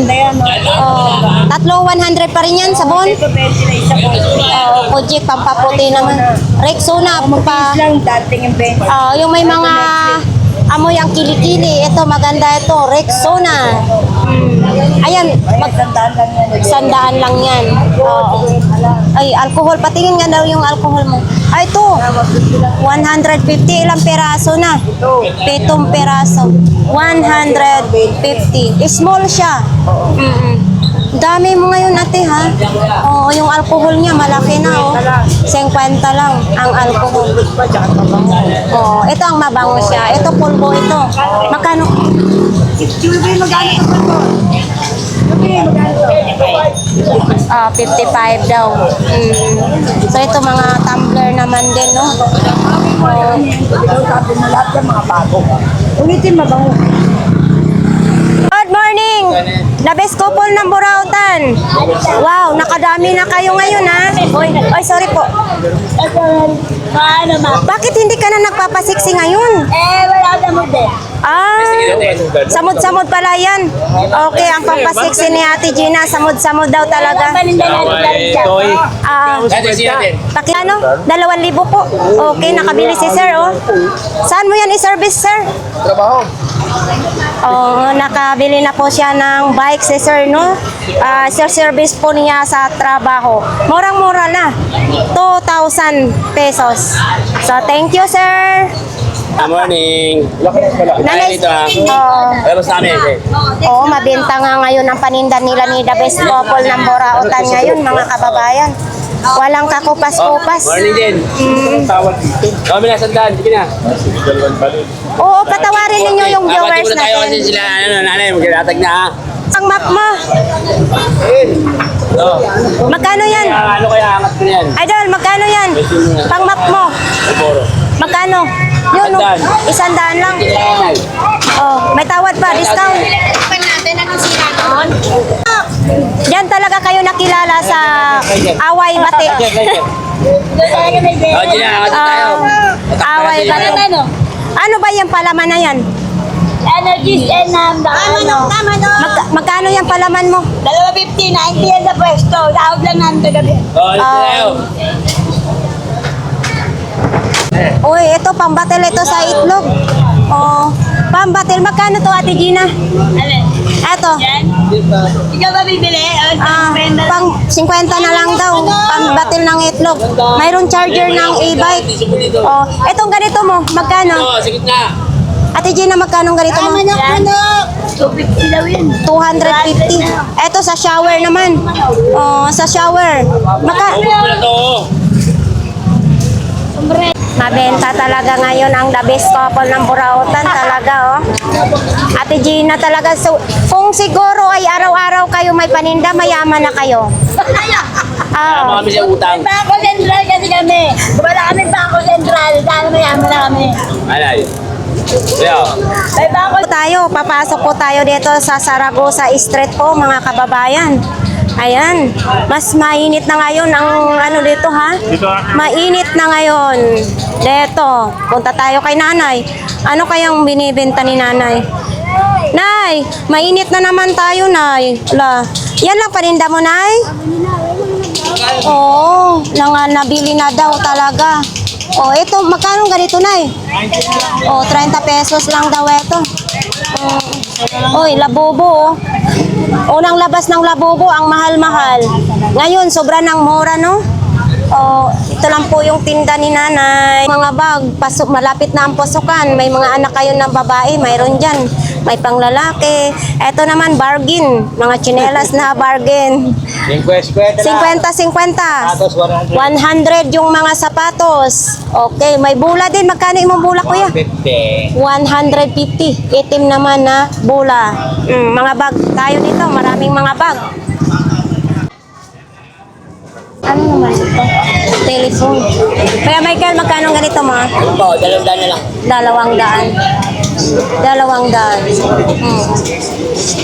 Oh, tatlo 100 pa rin yan, sabon. Ito, 20 na isa po. Oh, Kojik, pampaputi naman. Rexona, pa. Lang, dating yung 20. Yung may mga amoy ang kilikili. Ito, maganda ito. Rexona. Ayan, Sandaan lang yan. 100 lang yan. Oo. Ay, alcohol. Patingin nga daw yung alcohol mo. Ay, ito. 150. Ilang peraso na? 7 peraso. 150. Small siya. Dami mo ngayon, ate, ha? Oo, yung alcohol niya, malaki na, oh. 50 lang ang alcohol. Oo, ito ang mabango siya. Ito, pulbo ito. Magkano? 55 daw. So, ito mga tumbler naman din, no? Good morning! The best couple ng Burautan. Wow, nakadami na kayo ngayon, ha? Oy, sorry po. Paano ma? Bakit hindi ka na nagpapasiksi ngayon? Wala na mo din. Ah, samod-samod pala yan. Okay, ang pampasiksi ni Ate Gina, samod-samod daw talaga. Paninda na rin Ah, paki ano? 2,000 po. Okay, nakabili si sir, oh. Saan mo yan i-service, sir? Trabaho. Oh, nakabili na po siya ng bike si sir, no? Sir-service po niya sa trabaho. Murang-mura na. 2,000 pesos. So, thank you, sir. Good morning. Nanay, Dito ha. Alam mo sa amin eh. Oo, mabenta nga ngayon ang paninda nila ni The Best Couple ng Burautan ngayon, mga kababayan. Walang kakupas-kupas. Morning din. Kami na sandaan. Sige na. Oo, patawarin ninyo yung Abati viewers muna tayo kasi natin. sila, nanay, magkakatag na ha. Ang map mo, Oh. magkano yan? Ano kaya angat ko yan? Idol, magkano yan? Pang map mo, Siguro. magkano? Yun, no? 100 lang. Oh, may tawad pa, discount. Diyan talaga kayo nakilala sa Away Bate. Oh, Gina, angat na tayo. Away Bate. Ano ba yung palaman na yan? Energies and Magkano yung palaman mo? 250, 90 yan sa pwesto. Daog lang nando gabi. Oh, dito tayo. Uy, ito pambatil ito sa itlog. Oh, pambatil. Magkano to, Ate Gina? Alin? Eto. Yan? Ikaw ba bibili? Pang 50 na lang daw. Pambatil ng itlog. Mayroon charger ng e-bike. Oh, etong ganito mo, magkano? Oh, sige na. Ate Gina, magkano ganito mo? Yan. 250 daw yun. 250. Eto sa shower naman. Oh, sa shower. Ubus mo na to. Mabenta talaga ngayon ang The Best Couple ng Burautan talaga, oh. Ate Gina talaga. So, kung siguro ay araw-araw kayo may paninda, mayaman na kayo. Tama kami sa utang. Bako Central kasi kami. Wala kami Bako Central. Dahil mayaman na kami. Alay. Yo. May Bako Papasok po tayo dito sa Saragosa Street po, mga kababayan. Ayan, mas mainit na ngayon ang ano dito, ha? Mainit na ngayon. Dito, punta tayo kay nanay. Ano kayang binibenta ni nanay? Nay, mainit na naman tayo, nay. Ala, yan lang paninda mo, nay? Oo, nabili na daw talaga. Oh, ito, magkano ganito, nay? Oh, 30 pesos lang daw ito. Oy, labubo, oh. Unang labas ng labubo, ang mahal-mahal. Ngayon, sobra ng mura, no? Oh, ito lang po yung tinda ni nanay. Mga bag, malapit na ang pasukan. May mga anak kayo ng babae, mayroon dyan. May panglalaki. Ito naman, bargain. Mga tsinelas na bargain. 50-50. 100 yung mga sapatos. Okay, may bula din. Magkano imong bula, kuya? 150. Itim naman na bula. Mga bag tayo dito. Maraming mga bag. Ano naman ito? Telephone. Kaya Michael, magkano ganito mo? Oo, 200 na lang. 200. 200.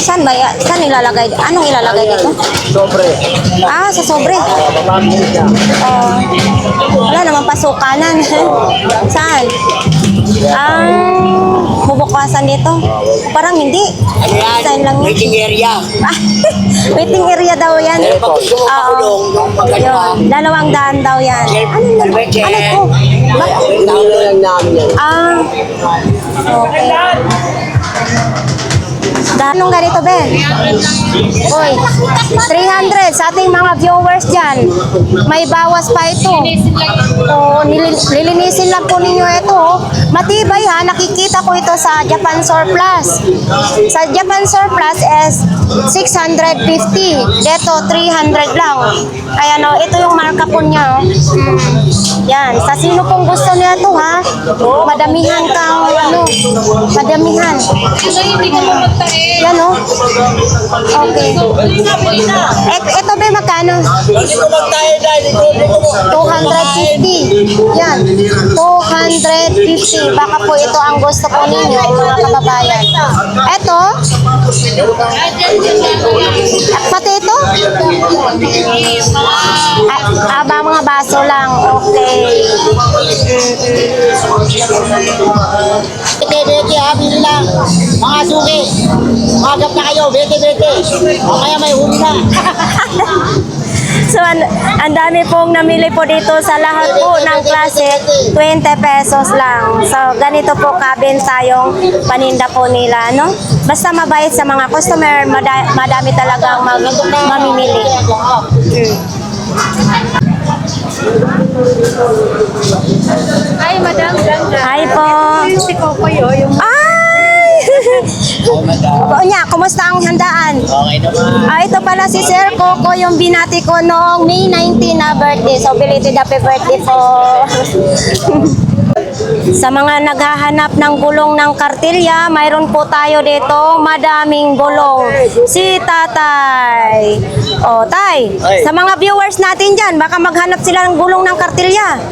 Saan ba yan? Saan ilalagay? Anong ilalagay dito? Sobre. Ah, sa sobre. Wala naman pasukanan. Saan? Ang bubukasan dito. Parang hindi. Ano yan? Saan lang yun? Waiting area. Ah, waiting area daw yan. Pag gusto mo makulong, yung maganda. Yun, 200 daw yan. Ano to? Tawag lang namin yan. Ah, okay. 200 Anong ganito, Ben? Uy, 300 sa ating mga viewers dyan. May bawas pa ito. O, lilinisin lang po ninyo ito. Oh. Matibay ha, nakikita ko ito sa Japan Surplus. Sa Japan Surplus is 650. Dito, 300 lang. Ayan o, ito yung marka po niya. Oh. Yan, sa sino pong gusto niya ito ha? Madamihan kang, madamihan. Yan o. Okay. Ito ba magkano? 250. Yan. 250. Baka po ito ang gusto po ninyo, mga kababayan. Ito? Pati ito? Mga baso lang. Okay. Bete, habil lang. Mga suki. Magap na kayo, bete. O kaya may huli na. So, ang dami pong namili po dito sa lahat po ng klase, 20 pesos lang. So, ganito po kabenta yung paninda po nila, no? Basta mabait sa mga customer, madami talagang mamimili. Ay, madam, ganda. Hi po. Si Coco yung Ay! Kuya, kumusta ang handaan? Okay naman. Ito pala si Sir Coco, yung binati ko noong May 19 na birthday. So, belated happy birthday po. Sa mga naghahanap ng gulong ng kartilya, mayroon po tayo dito madaming gulong. Si Tatay. O, Tay, sa mga viewers natin dyan, baka maghanap sila ng gulong ng kartilya.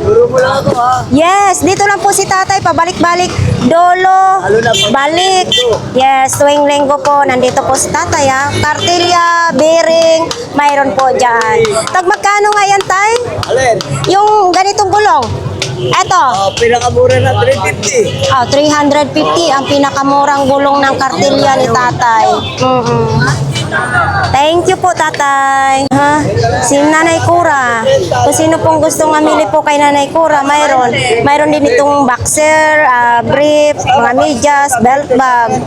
Yes, dito lang po si Tatay, pabalik-balik. Dolo, balik. Yes, tuwing linggo po, nandito po si Tatay ha. Kartilya, bearing, mayroon po dyan. Tag magkano nga yan, Tay? Alin? Yung ganitong gulong. Eto. Pinakamura na 350. 350 ang pinakamurang gulong ng kartilya ni Tatay. Thank you po, Tatay. Ha? Si Nanay Kura. Kung sino pong gustong mamili po kay Nanay Kura, mayroon. Mayroon din itong boxer, brief, mga medyas, belt bag.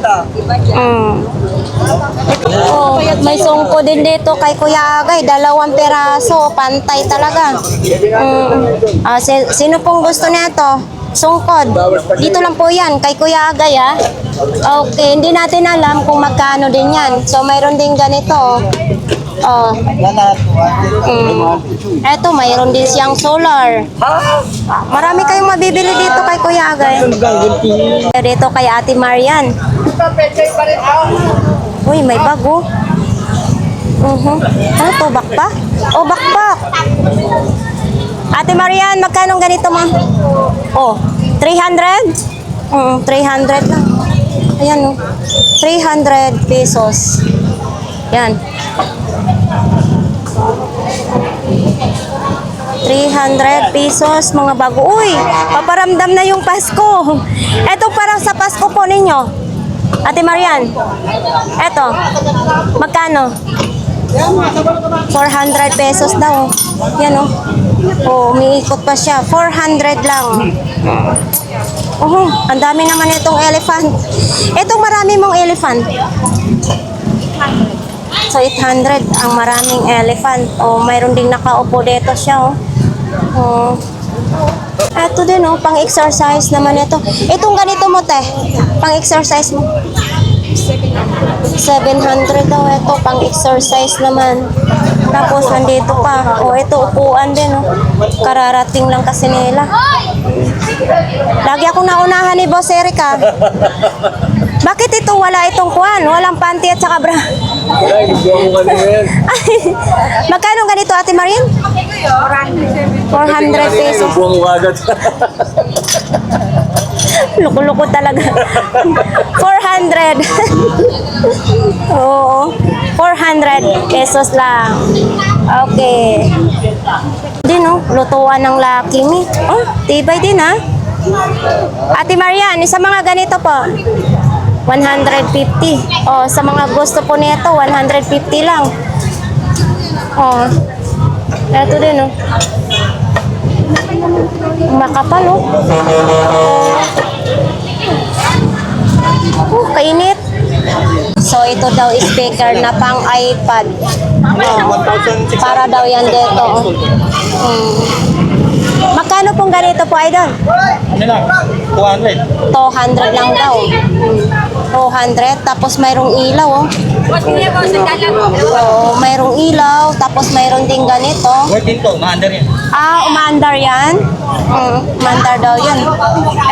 Oh, may sungko din dito kay Kuya Agay, 2 peraso, pantay talaga. Sino pong gusto nito? Sungkod. Dito lang po yan, kay Kuya Agay ha. Okay, hindi natin alam kung magkano din yan. So, mayroon din ganito. Oh. Eto, mayroon din siyang solar. Marami kayong mabibili dito kay Kuya Agay. Dito kay Ate Marian. Uy, may bago. Ano to, bakpak? Oh, bakpak. Ate Marian, magkano ganito ma? Oh, 300? 300 lang. Ayan oh. 300 pesos. Yan. 300 pesos, mga bago. Uy, paparamdam na yung Pasko. Ito para sa Pasko po ninyo. Ate Marian, eto, magkano? 400 pesos daw. Yan oh. Oh, umiikot pa siya. 400 lang. Ang dami naman itong elephant. Itong marami mong elephant. So, 800 ang maraming elephant. Oh, mayroon ding nakaupo dito siya oh. Oh. Ito din oh, pang-exercise naman ito. Itong ganito mo, te. Pang-exercise mo. 700 daw ito, pang-exercise naman. Tapos nandito pa. O, ito upuan din. Oh. Kararating lang kasi nila. Lagi akong naunahan ni Boss Erica. Bakit ito wala itong kuwan? Walang panty at saka bra. Magkano ganito, Ate Marian? 400 pesos. Buwang agad. Loko-loko talaga. 400. Oo. 400 pesos lang. Okay. Din oh, lutuan ng Lucky Me. Oh, tibay din ha. Ate Marian, sa mga ganito po, 150. Oh, sa mga gusto po nito, 150 lang. Oh. Ito din oh. Makapal oh. Kainit. So ito daw speaker na pang iPad. Oh, para daw yan dito. Magkano pong ganito po, idol? Ano lang? 200. 200 lang daw. 200, tapos mayroong ilaw, oh. Oo, mayroong ilaw, tapos mayroon din ganito. Worth din to, maandar yan. Ah, umaandar yan? Umaandar daw yan.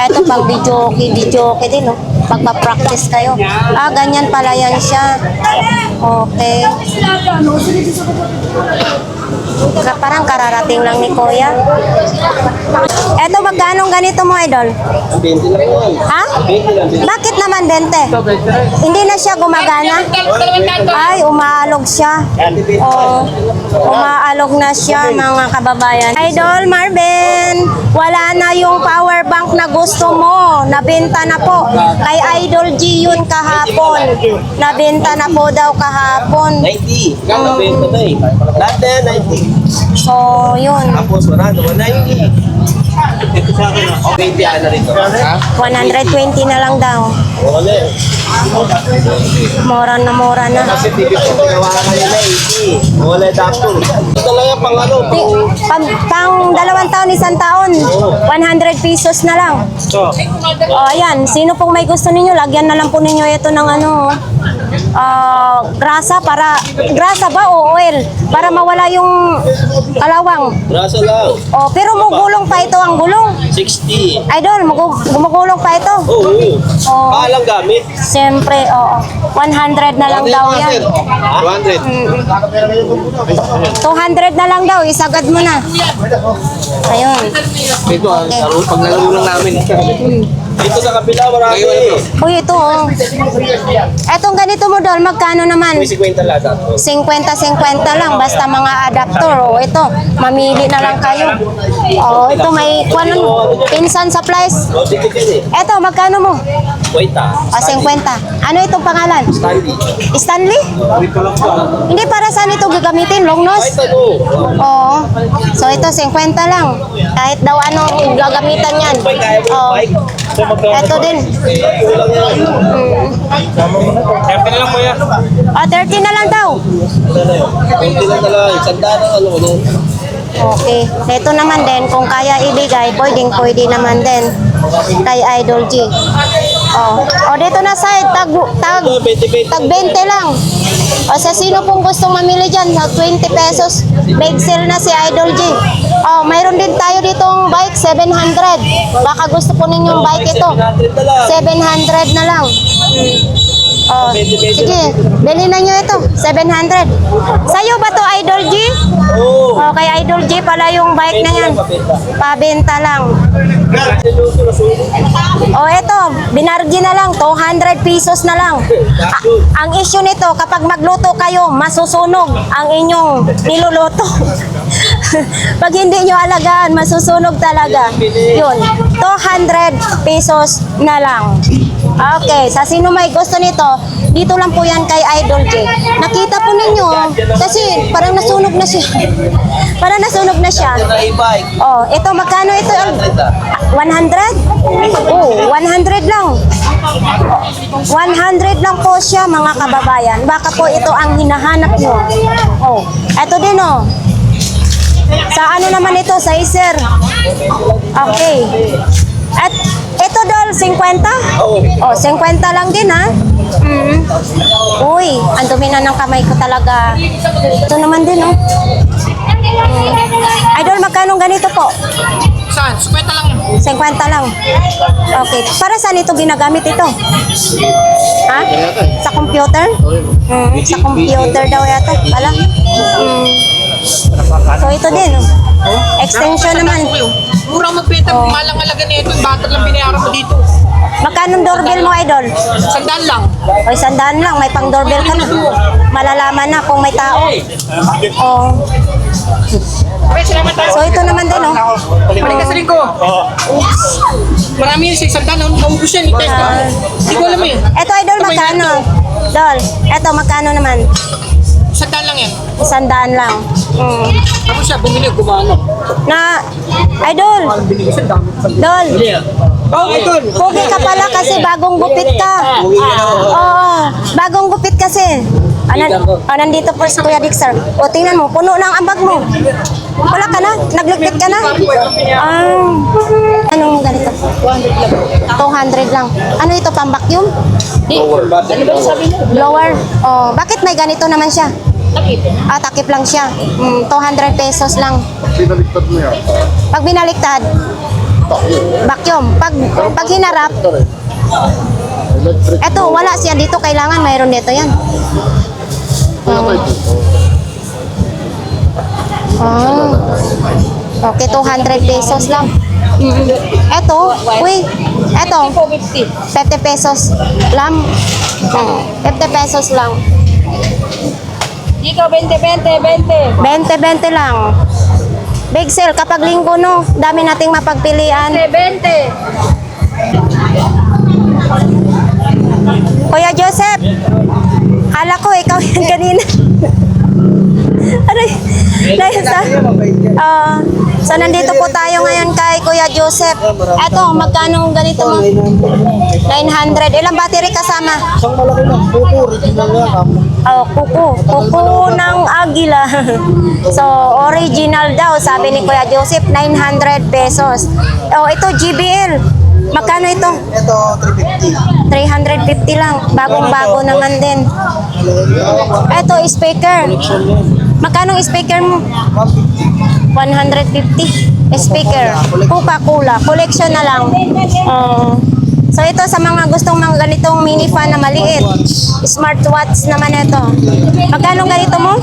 Eto, pag video din, oh. Pagpa-practice kayo. Ah, ganyan pala yan siya. Okay. Parang kararating lang ni Kuya. Eto, magkano ganito mo, idol? 20 lang yan. Ha? Bakit naman 20? Hindi na siya gumagana? Ay, umaalog siya. Oh, umaalog na siya, mga kababayan. Idol Marvin, wala na yung power bank na gusto mo. Nabenta na po. Kay Idol G yun kahapon. Nabenta na po daw kahapon. 90. Kakabenta na eh. Lahat na yan, 90. So, yun. Tapos, 190. Ito sa akin, 20 na rito. Ha? 120 na lang daw. Wala eh. Mura na. Kasi TV ko pinawa kayo na 80. Wala adapter. Ito talaga pang ano. Pang 2 taon, 1 taon. 100 pesos na lang. O, ayan. Sino pong may gusto ninyo, lagyan na lang po ninyo ito ng ano, grasa ba o oil? Para mawala yung kalawang. Rasa lang. O, pero mugulong pa ito ang gulong. 60. Idol, gumugulong pa ito. Oo. O, Palang gamit. siyempre, oo. 100 na lang daw yan. 200. 200 na lang daw, isagad mo na. Ayun. Ito, pag nalaro lang namin. Dito sa kapila, marami. Uy, ito oh. Etong ganito mo, Dol, magkano naman? 50 lang adapter. 50-50 lang, basta mga adapter. Oh, ito, mamili na lang kayo. Oh, ito may pinsan supplies. O, dito din eh. Eto, magkano mo? Wait ah. 50. Ano itong pangalan? Stanley. Stanley? Hindi, para saan ito gagamitin? Long nose? Kahit ano. Oo. So ito 50 lang. Kahit daw anong gagamitan yan. Oo. Ito din. Happy na lang po yan. 30 na lang daw. 20 lang talaga. Sandaan ang ano. Okay. Ito naman din, kung kaya ibigay, pwede naman din kay Idol G. O dito na side, tag 20 lang. O sa sino pong gustong mamili dyan, sa 20 pesos, big sale na si Idol G. O, mayroon din tayo ditong bike, 700. Baka gusto po ninyong bike ito. 700 na lang. Oh, sige, bili na nyo ito, 700. Sa'yo ba to, Idol G? Oo. Oh, kay Idol G pala yung bike na yan. Pabenta lang. Oh, ito, binargi na lang, 200 pesos na lang. Ang issue nito, kapag magluto kayo, masusunog ang inyong niluluto. Pag hindi nyo alagaan, masusunog talaga. Yun, 200 pesos na lang. Okay, sa sino may gusto nito, dito lang po yan kay Idol J. Nakita po ninyo, kasi parang nasunog na siya. Parang nasunog na siya. E-bike. Oh, ito magkano ito? 100? Oh, 100 lang. 100 lang po siya, mga kababayan. Baka po ito ang hinahanap nyo. Oh, ito din oh. Sa ano naman ito? Sa Acer. Okay. At ito Dol, 50? Oh, 50 lang din ha. Uy, ang dumi na ng kamay ko talaga. Ito naman din oh. Idol, magkano ganito po? Saan? 50 lang. 50 lang. Okay. Para saan ito ginagamit ito? Ha? Sa computer? Sa computer daw yata. Pala? So ito din. Extension naman. Mura magbenta, malang alaga na ito. Yung bata lang binayaran mo dito. Magkano doorbell mo, Idol? 100 lang. O, 100 lang. May pang doorbell ka na. Malalaman na kung may tao. Oh. So ito naman din, oh. Balik ka sa linggo. Marami yun sa 100 lang. Maubos yan. I-test ko. Hindi ko alam eh. Ito, Idol, magkano? Dol, ito, magkano naman? 100 lang yan. 100 lang. Ako siya, bumili, gumano. Na, Idol, Dol, Pogi ka pala kasi bagong gupit ka. Oo, bagong gupit kasi. Nandito po si Kuya Dixer. O, tingnan mo, puno na ang ambag mo. Wala ka na? Nagligpit ka na? Anong ganito? 200 lang. Ano ito, pang-vacuum? Blower. Oh, bakit may ganito naman siya? Takip lang siya. 200 pesos lang. Pinaliktad mo yan. Pag binaliktad, vacuum. Pag hinarap, eto, wala siya dito. Kailangan mayroon dito yan. Okay, 200 pesos lang. Eto, eto, 50 pesos lang. 50 pesos lang. Ikaw, 20 lang. Big sale kapag linggo, no? Dami nating mapagpilian. 20. Kuya Joseph, kala ko ikaw yan kanina. Dahil sa... so, nandito po tayo ngayon kay Kuya Joseph. Eto, magkano ganito mo? 900. Ilang battery kasama? Isang malaki na. Kuko, original yan. Kuko ng Agila. So, original daw, sabi ni Kuya Joseph, 900 pesos. Ito, GBL. Magkano ito? Ito, 350. 350 lang. Bagong-bago naman din. Ito, speaker. Magkano speaker mo? 150 speaker. Coca-Cola. Collection na lang. So ito sa mga gustong mga ganitong mini fan na maliit. Smartwatch naman ito. Magkano ganito mo?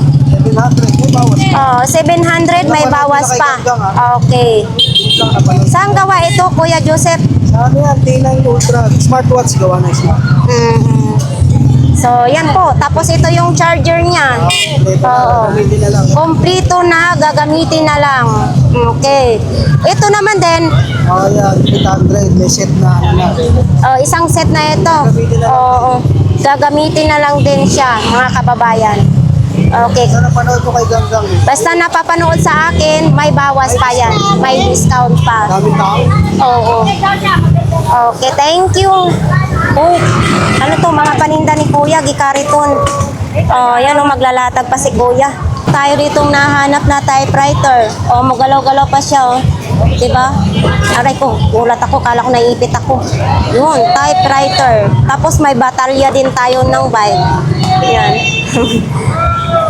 700 may bawas pa. Okay. Saan gawa ito, Kuya Joseph? Ano yan? T9 Ultra. Smartwatch gawa na smart. So, yan po. Tapos ito yung charger niya. Oo. Kompleto na, gagamitin na lang. Okay. Ito naman din, Yan. 800. May set na. isang set na ito. Oo. Gagamitin na lang din siya, mga kababayan. Okay. Sa napanood ko kay Ganggang. Basta napapanood sa akin, may bawas pa yan. May discount pa. Dami tao. Oo. Okay, thank you. Oh, ano to, mga paninda ni Kuya, gikariton. Yan o, maglalatag pa si Kuya. Tayo ditong nahanap na typewriter. Magalaw-galaw pa siya, oh. Diba? Aray ko, ulat ako, kala ko naiipit ako. Yun, typewriter. Tapos may batalya din tayo ng bike. Yan.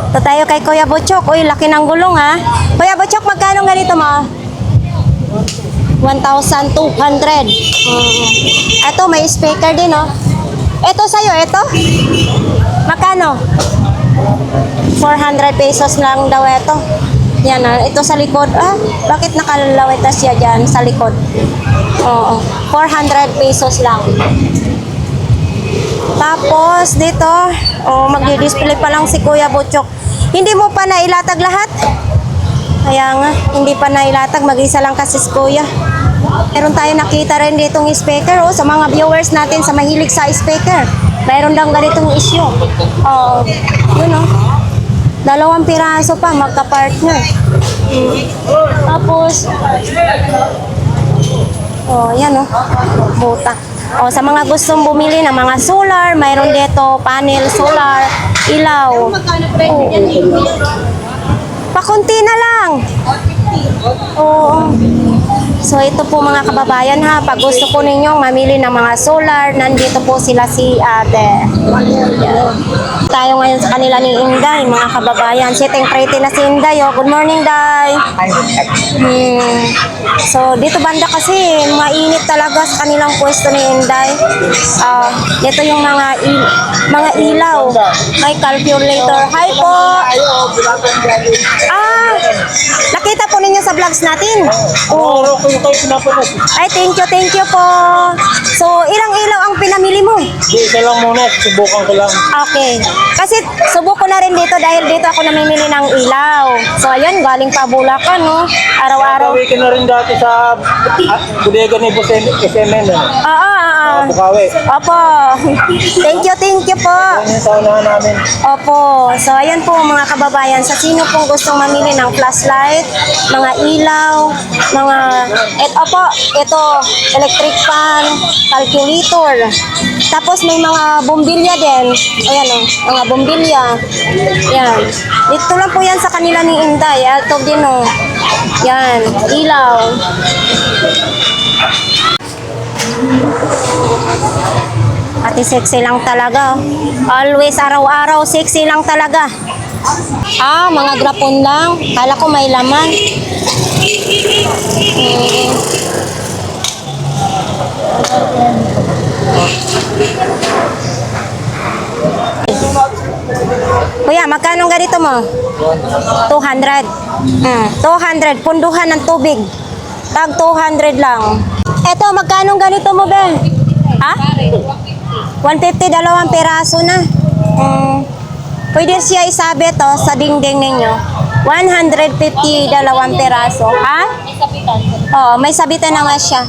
Ito tayo kay Kuya Butchok. Uy, laki ng gulong, ha? Kuya Butchok, magkano ganito mo? 1,200. Ito, may speaker din, oh. Ito sa'yo, ito? Magkano? 400 pesos lang daw ito. Yan, ito sa likod. Bakit nakalawita siya dyan sa likod? Oo, 400 pesos lang. Tapos, dito, magdi-display pa lang si Kuya Butchok. Hindi mo pa nailatag lahat? Kaya nga, hindi pa nailatag. Mag-isa lang kasi si Kuya. Meron tayo nakita rin ditong speaker, sa mga viewers natin sa mahilig sa speaker. Mayroon lang ganitong issue. Yun, 2 piraso pa, magka-partner. Tapos, yan, buta. Sa mga gustong bumili ng mga solar, mayroon dito panel, solar, ilaw. Pakunti na lang. Oo. So ito po mga kababayan, ha, pag gusto po ninyong mamili ng mga solar, nandito po sila si Ate. Tayo ngayon sa kanila ni Inday, mga kababayan. Sitting pretty na si Inday, oh. Good morning, Day. So dito banda kasi mainit talaga sa kanilang pwesto ni Inday. Dito yung mga ilaw. May calculator. Hi po. Nakita po ninyo sa vlogs natin. Ay, thank you po. So, ilang ilaw ang pinamili mo? Isa lang muna, subukan ko lang. Okay. Kasi subok ko na rin dito dahil dito ako namimili ng ilaw. So, ayun, galing pa Bulacan, no? Araw-araw. Gawin ko na rin dati sa bodega ni Boss SMN. Bukawi. Opo. Thank you po. Yan sa unahan namin. Opo. So, ayan po mga kababayan. Sa sino pong gustong mamili ng flashlight, mga ilaw, mga, ito, electric fan, calculator. Tapos may mga bombilya din. Ayan o, mga bombilya. Yan. Dito lang po yan sa kanila ni Inday. Ito din o. Yan, ilaw. Ate, sexy lang talaga. Always, araw-araw, sexy lang talaga. Mga grapon lang. Kala ko may laman. Kuya, magkano ganito mo? 200. 200. Punduhan ng tubig. Tag 200 lang. Eto, magkano ganito mo, be? Ha? 150, dalawang peraso na. Pwede siya isabi to sa dingding ninyo. 150, dalawang peraso. Ha? Oo, may sabitan na nga siya.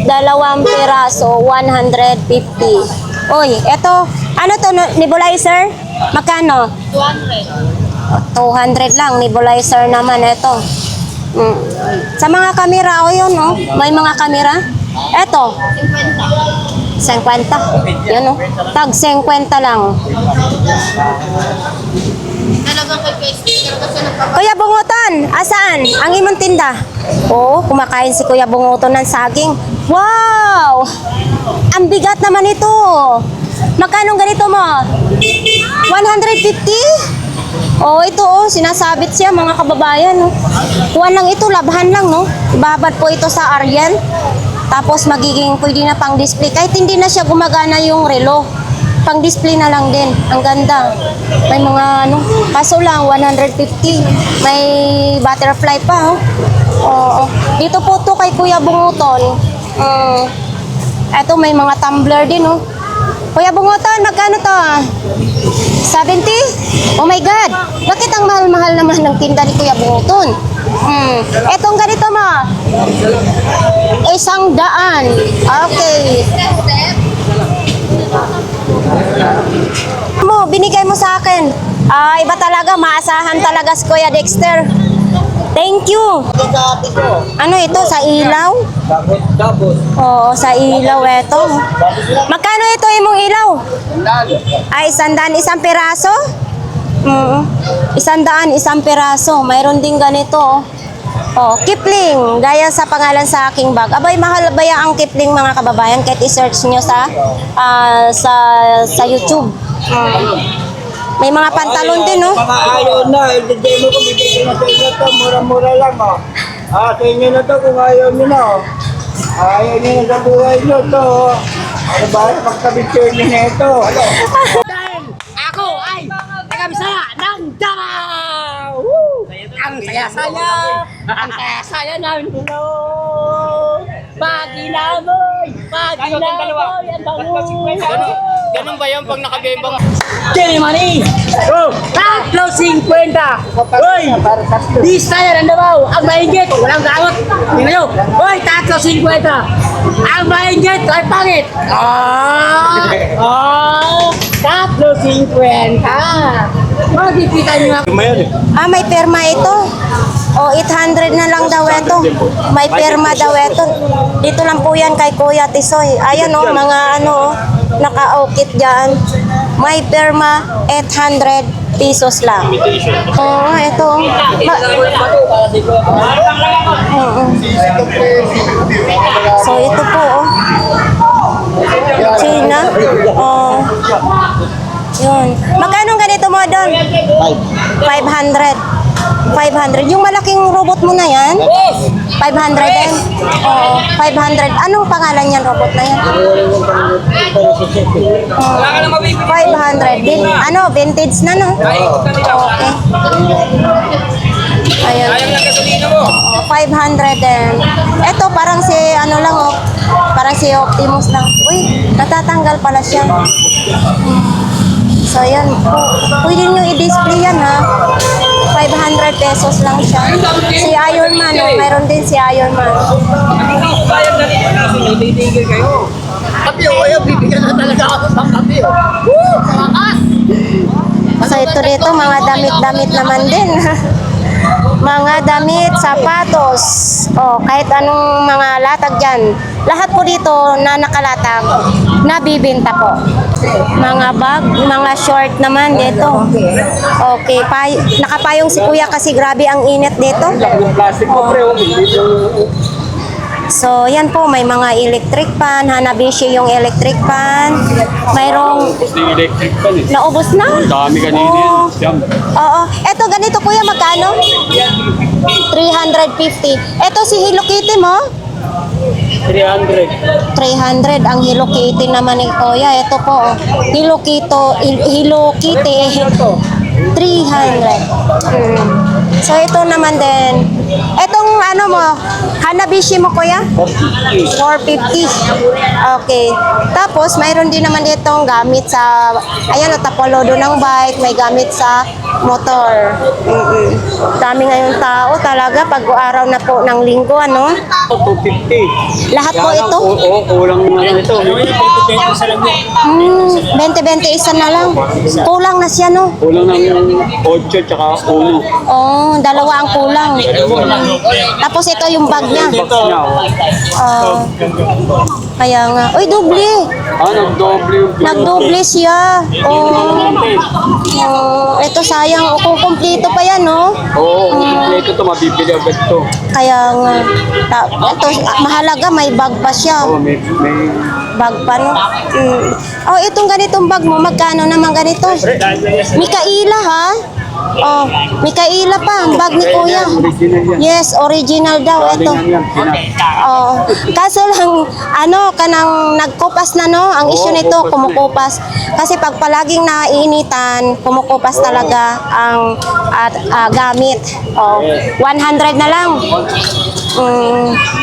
Dalawang peraso, 150. Uy, eto, ano to, nebulizer? Magkano? 200 lang, nebulizer naman ito. Sa mga kamera, yun, no? May mga kamera. Eto, 50. Yun, no? Tag 50 lang. Kuya Bunguton, asaan? Ang imong tinda? Oo, kumakain si Kuya Bunguton ng saging. Wow! Ang bigat naman ito. Magkano ganito mo? 150? Oh, ito sinasabit siya mga kababayan. No? Kuha lang ito, labhan lang, no? Ibabad po ito sa Aryan. Tapos magiging pwede na pang display. Kahit hindi na siya gumagana yung relo. Pang display na lang din. Ang ganda. May mga kaso lang 150. May butterfly pa, oh. Oo. Dito po to kay Kuya Bunguton. Eto may mga tumbler din, oh. Kuya Bunguton, magkano to? 70? Oh my God! Bakit ang mahal-mahal naman ng tinda ni Kuya Bunguton? Etong ganito mo? 100. Okay. Binigay mo sa akin. Iba talaga, maasahan talaga si Kuya Dexter. Thank you. Ano ito, sa ilaw? Oo, sa ilaw ito. Magkano ito imong ilaw? Ay, 100, isang piraso? 100, isang piraso. Mayroon din ganito. Oh, Kipling, gaya sa pangalan sa aking bag. Abay, mahal ba ang Kipling mga kababayan? Kahit i-search nyo sa YouTube. May mga pantalon din, no? Mga ayaw na, i-demo ko, bigay ko na sa inyo to, mura-mura lang, oh. Sa inyo na to kung ayaw nyo na, oh. Ayaw nyo na sa buhay nyo to, oh. Ano ba, pagka-picture nyo na ito. Ako ay taga-Bisaya ng Davao! Woo! Ang saya-saya! Ang saya-saya namin! Hello! Paginamoy! Paginamoy! Ang bango! Ganun ba yan pag nakabembang? Jenny Money! Oh! Tatlo 50! Uy! Di saya ng Davao! Ang maingit! Walang gamot! Tingnan nyo! Uy! Tatlo 50! Ang maingit! Ay pangit! Tatlo 50! Magkikita nyo ako! May perma ito. O, 800 na lang daw ito. May perma daw ito. Dito lang po yan kay Kuya Tisoy. Ayan o, mga naka-okit dyan. May perma, 800 pesos lang. Oo, ito. So, ito po, China. Yun. Magkano ganito mo doon? 500. 500. Yung malaking robot mo na yan? 500 din? Oo, 500. Anong pangalan yan, robot na yan? 500 din. Ano, vintage na, no? Okay. Ayan. 500 din. Ito, parang si, parang si Optimus lang. Uy, natatanggal pala siya. So, yan. Pwede nyo i-display yan, ha? 500 pesos lang siya. Si Iron Man, mayroon din si Iron Man. Kapi, ayaw, bibigyan na talaga ako sa kapi, oh. So, ito dito, mga damit-damit naman din. mga damit, sapatos, kahit anong mga latag dyan. Lahat po dito na nakalatag, nabibinta po. Mga bag, mga short naman dito. Okay, nakapayong si kuya kasi grabe ang init dito. Yung plastic mo, pre, oh. So, yan po, may mga electric fan, Hanabishi yung electric fan. Mayroong Tapos yung electric pan eh. naubos na. Ang dami kanina Oo. yan. Yan. Oo. Eto, ganito kuya, magkano? 350. Eto si Hello Kitty mo? 300. 300 ang Hello Kitty naman ni kuya. Ito po, Hello Kitty. 300. So ito naman din. Etong ano mo, Hanabishi mo kuya? 450. Okay. Tapos mayroon din naman ditong gamit sa ayan, tapolodo ng bike, may gamit sa motor. Dami ngayong tao talaga pag araw na po ng linggo ano. 250. Lahat po ito. Oo, kulang naman ito. 20-20 isa na lang. Kulang na siya no. Kulang ng 8 tsaka 1. Oh, dalawa ang kulang. Tapos ito yung bag niya. Box niya, oh. Kaya nga. Uy, doble. Nagdoble yung Nagdoble siya. Ito sayang. Kung kumpleto pa yan, no? Oo, ito to, mabibili agad to. Kaya nga. Ito, mahalaga, may bag pa siya. Oo, may Bag pa, no? Oh, itong ganitong bag mo, magkano naman ganito? Mikaela, ha? Oh, Mikaela pa, ang bag ni kuya. original yan. Yes, original daw. Ito. Galingan yan, Pinas. Oo. Kaso lang, kanang nagkupas na, no? Ang issue nito, kupas kumukupas. Kasi pag palaging naiinitan, kumukupas talaga ang gamit. 100 na lang.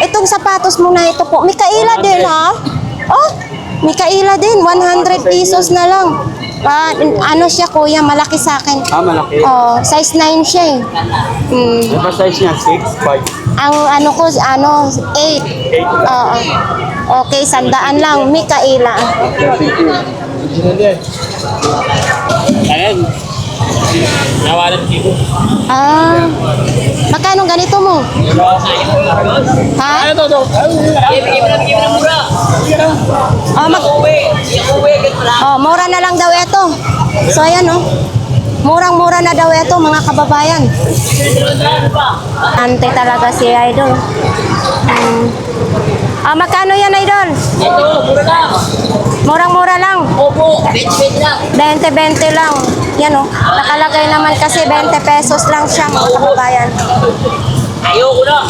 Itong sapatos mo na ito po, Mikaela din, ha? Oh, Mikaela din, 100 pesos na lang. Ano siya kuya, malaki sa akin. Malaki. Oh, size 9 siya eh. Ano ba size niya? 6, 5. Ang ano ko, 8. Oo. Okay, 100 lang. Mikaela. Original yan. Ayan. Nawalan dito. Magkano ganito mo? Ha? Ano to? Mura na lang daw ito. So, ayan, oh. Murang-mura na daw ito, mga kababayan. Ante talaga si Idol. Magkano yan, Idol? Ito, mura lang. Murang-mura lang. Opo, 20 lang. 20-20 lang. Yan, oh. Nakalagay naman kasi 20 pesos lang siya, mga kababayan. Ayoko na.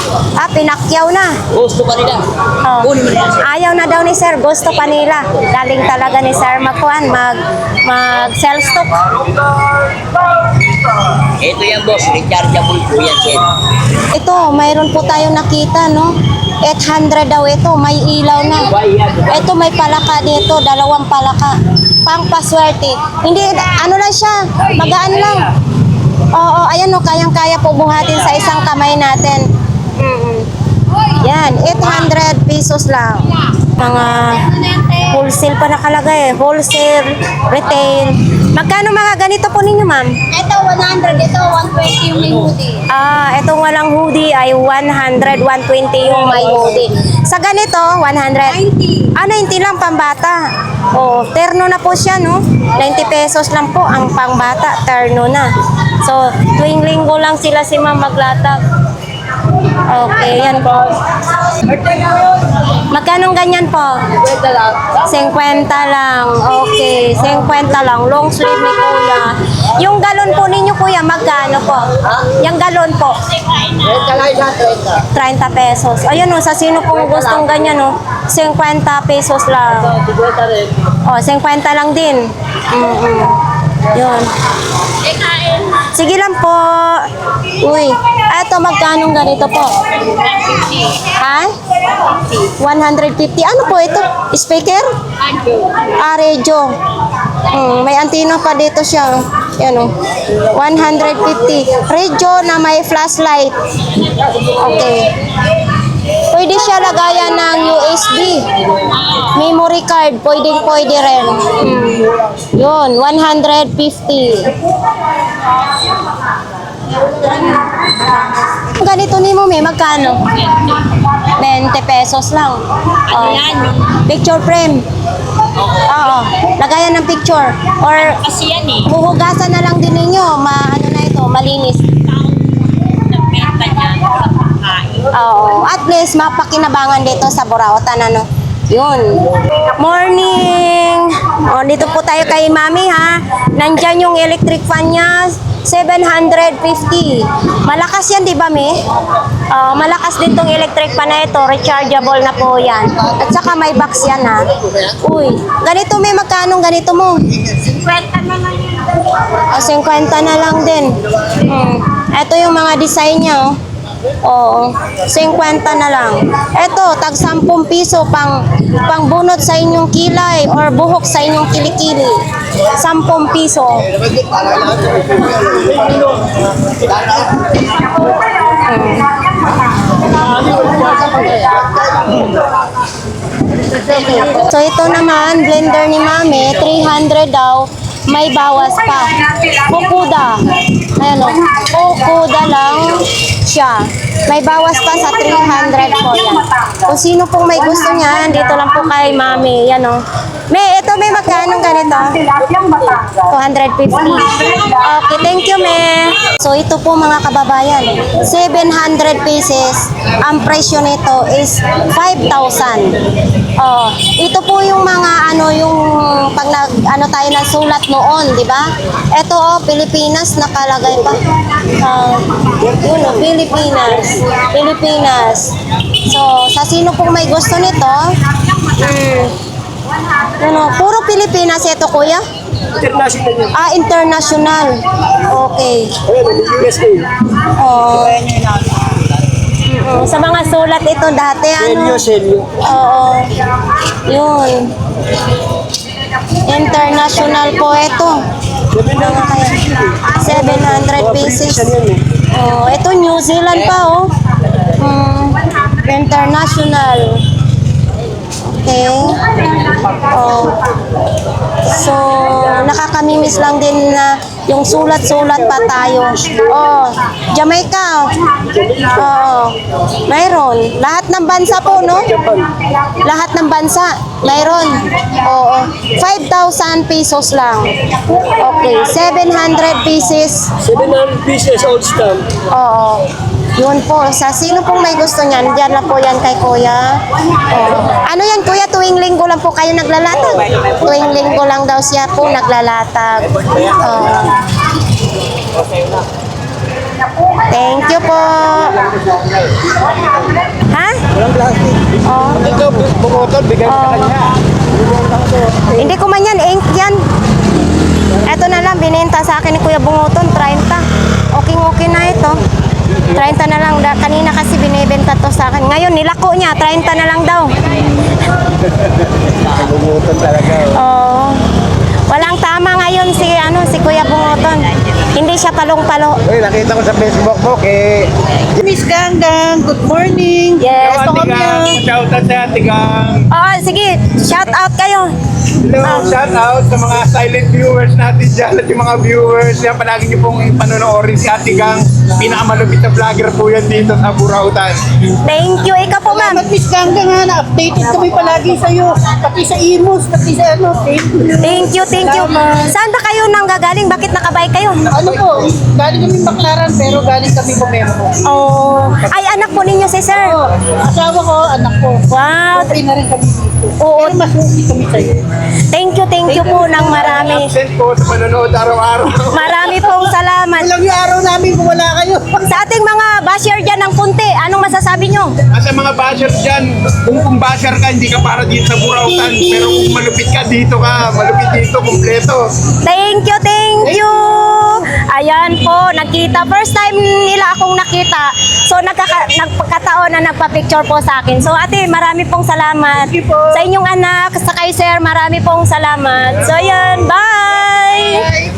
Pinakyaw na. Gusto pa nila. Oh. Kunin mo na yan, sir. Ayaw na daw ni Sir, gusto pa nila. Galing talaga ni Sir mag-sell stock. Ito yan, boss. Rechargeable po yan, sir. Ito, mayroon po tayo nakita, no? 800 daw ito, may ilaw na. Ito may palaka dito, 2 palaka. Pang paswerte. Hindi, ano lang siya, magaan lang. Oo, ayan no, kayang-kaya po buhatin sa isang kamay natin. Yan, 800 pesos lang. Mga wholesale pa nakalagay, wholesale, retail. Magkano mga ganito po ninyo, ma'am? Ito 100, ito 120 yung may hoodie. Itong walang hoodie ay 100, 120 yung may hoodie. Sa ganito, 100. 90. 90 lang pambata. Terno na po siya, no? 90 pesos lang po ang pambata, terno na. So, tuwing linggo lang sila si ma'am maglatag. Okay, yan po. Magkano ganyan po? 50 lang. Okay, 50 lang. Long sleeve ni kuya. Yung galon po ninyo kuya, magkano po? Yung galon po? 30 pesos. Ayun o, sa sino pong gustong ganyan o, 50 pesos lang. 50 lang din. Yun. Sige lang po. Uy, eto magkano ganito po? Ha? 150. Ano po ito? Speaker? Radio. May antenna pa dito siya. Yan o. 150. Radio na may flashlight. Okay. Pwede siya lagayan ng USB. Memory card. Pwede rin. Yun. 150. ganito ni mo, may magkano? 20 pesos lang. Oh. Picture frame. Oo. Lagayan ng picture. Or Kasi yan eh. huhugasan na lang din ninyo. Ano na ito, malinis. Nagbenta niya sa pagkain. Oo. At least, mapakinabangan dito sa Burautan, ano. Yun. Morning! O, dito po tayo kay Mami, ha. Nandyan yung electric fan niya. 750. Malakas yan, di ba, Mi? Malakas din tong electric fan na ito. Rechargeable na po yan. At saka may box yan, ha. Uy, ganito, Mi, magkano ganito mo? 50 na lang yun. 50 na lang din. Ito yung mga design niya, oh. Oo, 50 na lang. Ito, tag 10 piso pang bunot sa inyong kilay or buhok sa inyong kilikili. 10 piso. So ito naman, blender ni Mami, 300 daw. May bawas pa. Kukuda. Ayan o. Kukuda lang siya. May bawas pa sa 300 po yan. Kung sino pong may gusto niyan, dito lang po kay Mami. Yan o. Ito may magkano ganito? 250. Okay, thank you, Me. So ito po mga kababayan, 700 pieces. Ang presyo nito is 5,000. Oh, ito po yung mga yung pag tayo ng sulat noon, di ba? Ito Pilipinas nakalagay pa. Yun Pilipinas. So, sa sino pong may gusto nito? Puro Pilipinas ito, kuya? International yun. International. Okay. USA. Oh. Sa mga sulat ito dati, Selyo. Oo. Yun. International po ito. 700 pieces. Oh, ito New Zealand pa, oh. International. Okay. Oh. So, nakakamimiss lang din na yung sulat-sulat pa tayo. Oh, Jamaica. Oh, mayroon. Lahat ng bansa po, no? Lahat ng bansa, mayroon. Oo. 5,000 pesos lang. Okay, 700 pieces. 700 pieces old stamp. Oo. Yun po. Sa sino pong may gusto niyan, diyan lang po yan kay Kuya. Oh. Ano yan, Kuya? Tuwing linggo lang po kayo naglalatag? Tuwing linggo lang daw siya po naglalatag. Oh. Thank you po. Ha? Walang plastic. Oh. Ito, bukotol, bigay mo sa kanya. Hindi ko man yan, ink yan. Ito na lang, binenta sa akin ni Kuya Bunguton, 30. Okay na ito. 30 na lang. Kanina kasi binibenta to sa akin. Ngayon, nilako niya, 30 na lang daw. Bukotol talaga. Oh. Walang tama ngayon si Kuya Bunguton. Hindi siya palong-palo. Uy, nakita ko sa Facebook mo, Miss Ganggang, good morning. Yes, Shoutout sa Tigang. Oh, sige, shout out kayo. Hello, shoutout sa mga silent viewers natin dyan at yung mga viewers. Yan, palagi niyo pong panonoorin si Ate Gang. Pinakamalupit na vlogger po yan dito sa Burautan. Thank you. Ikaw po, ma'am. Salamat Miss Ganggang ha, na-updated kami palagi sa'yo. Pati sa emos, pati sa Thank you. Saan ba kayo nang gagaling? Bakit nakabike kayo? Ano po, galing kami Baclaran pero galing kami Pomemo. Oh, ay anak po ninyo si sir. Asawa ko, anak ko. Wow. Okay na rin kami dito. Oo. Pero mas okay kami sa'yo. Thank you po ng marami. Absent po sa panonood araw-araw. Marami pong salamat. Walang yung araw namin kung wala kayo. Sa ating mga basher dyan ng punti, anong masasabi nyo? At sa mga basher dyan, kung basher ka, hindi ka para dito sa Burautan. Pero kung malupit ka, dito ka. Malupit dito, kumpleto. Thank you. Ayan po, nakita. First time nila akong nakita. So, nagpagkataon na nagpa-picture po sa akin. So, ate, marami pong salamat. Sa inyong anak, sa kay sir, marami pong salamat. So, ayan, bye!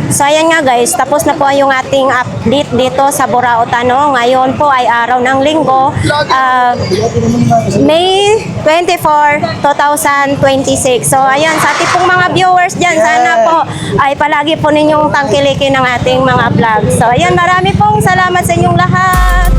So ayan nga guys, tapos na po yung ating update dito sa Burao Tano. Ngayon po ay araw ng linggo, May 24, 2026. So ayan, sa ating pong mga viewers dyan, sana po ay palagi po ninyong tangkilikin ng ating mga vlog. So ayan, marami pong salamat sa inyong lahat.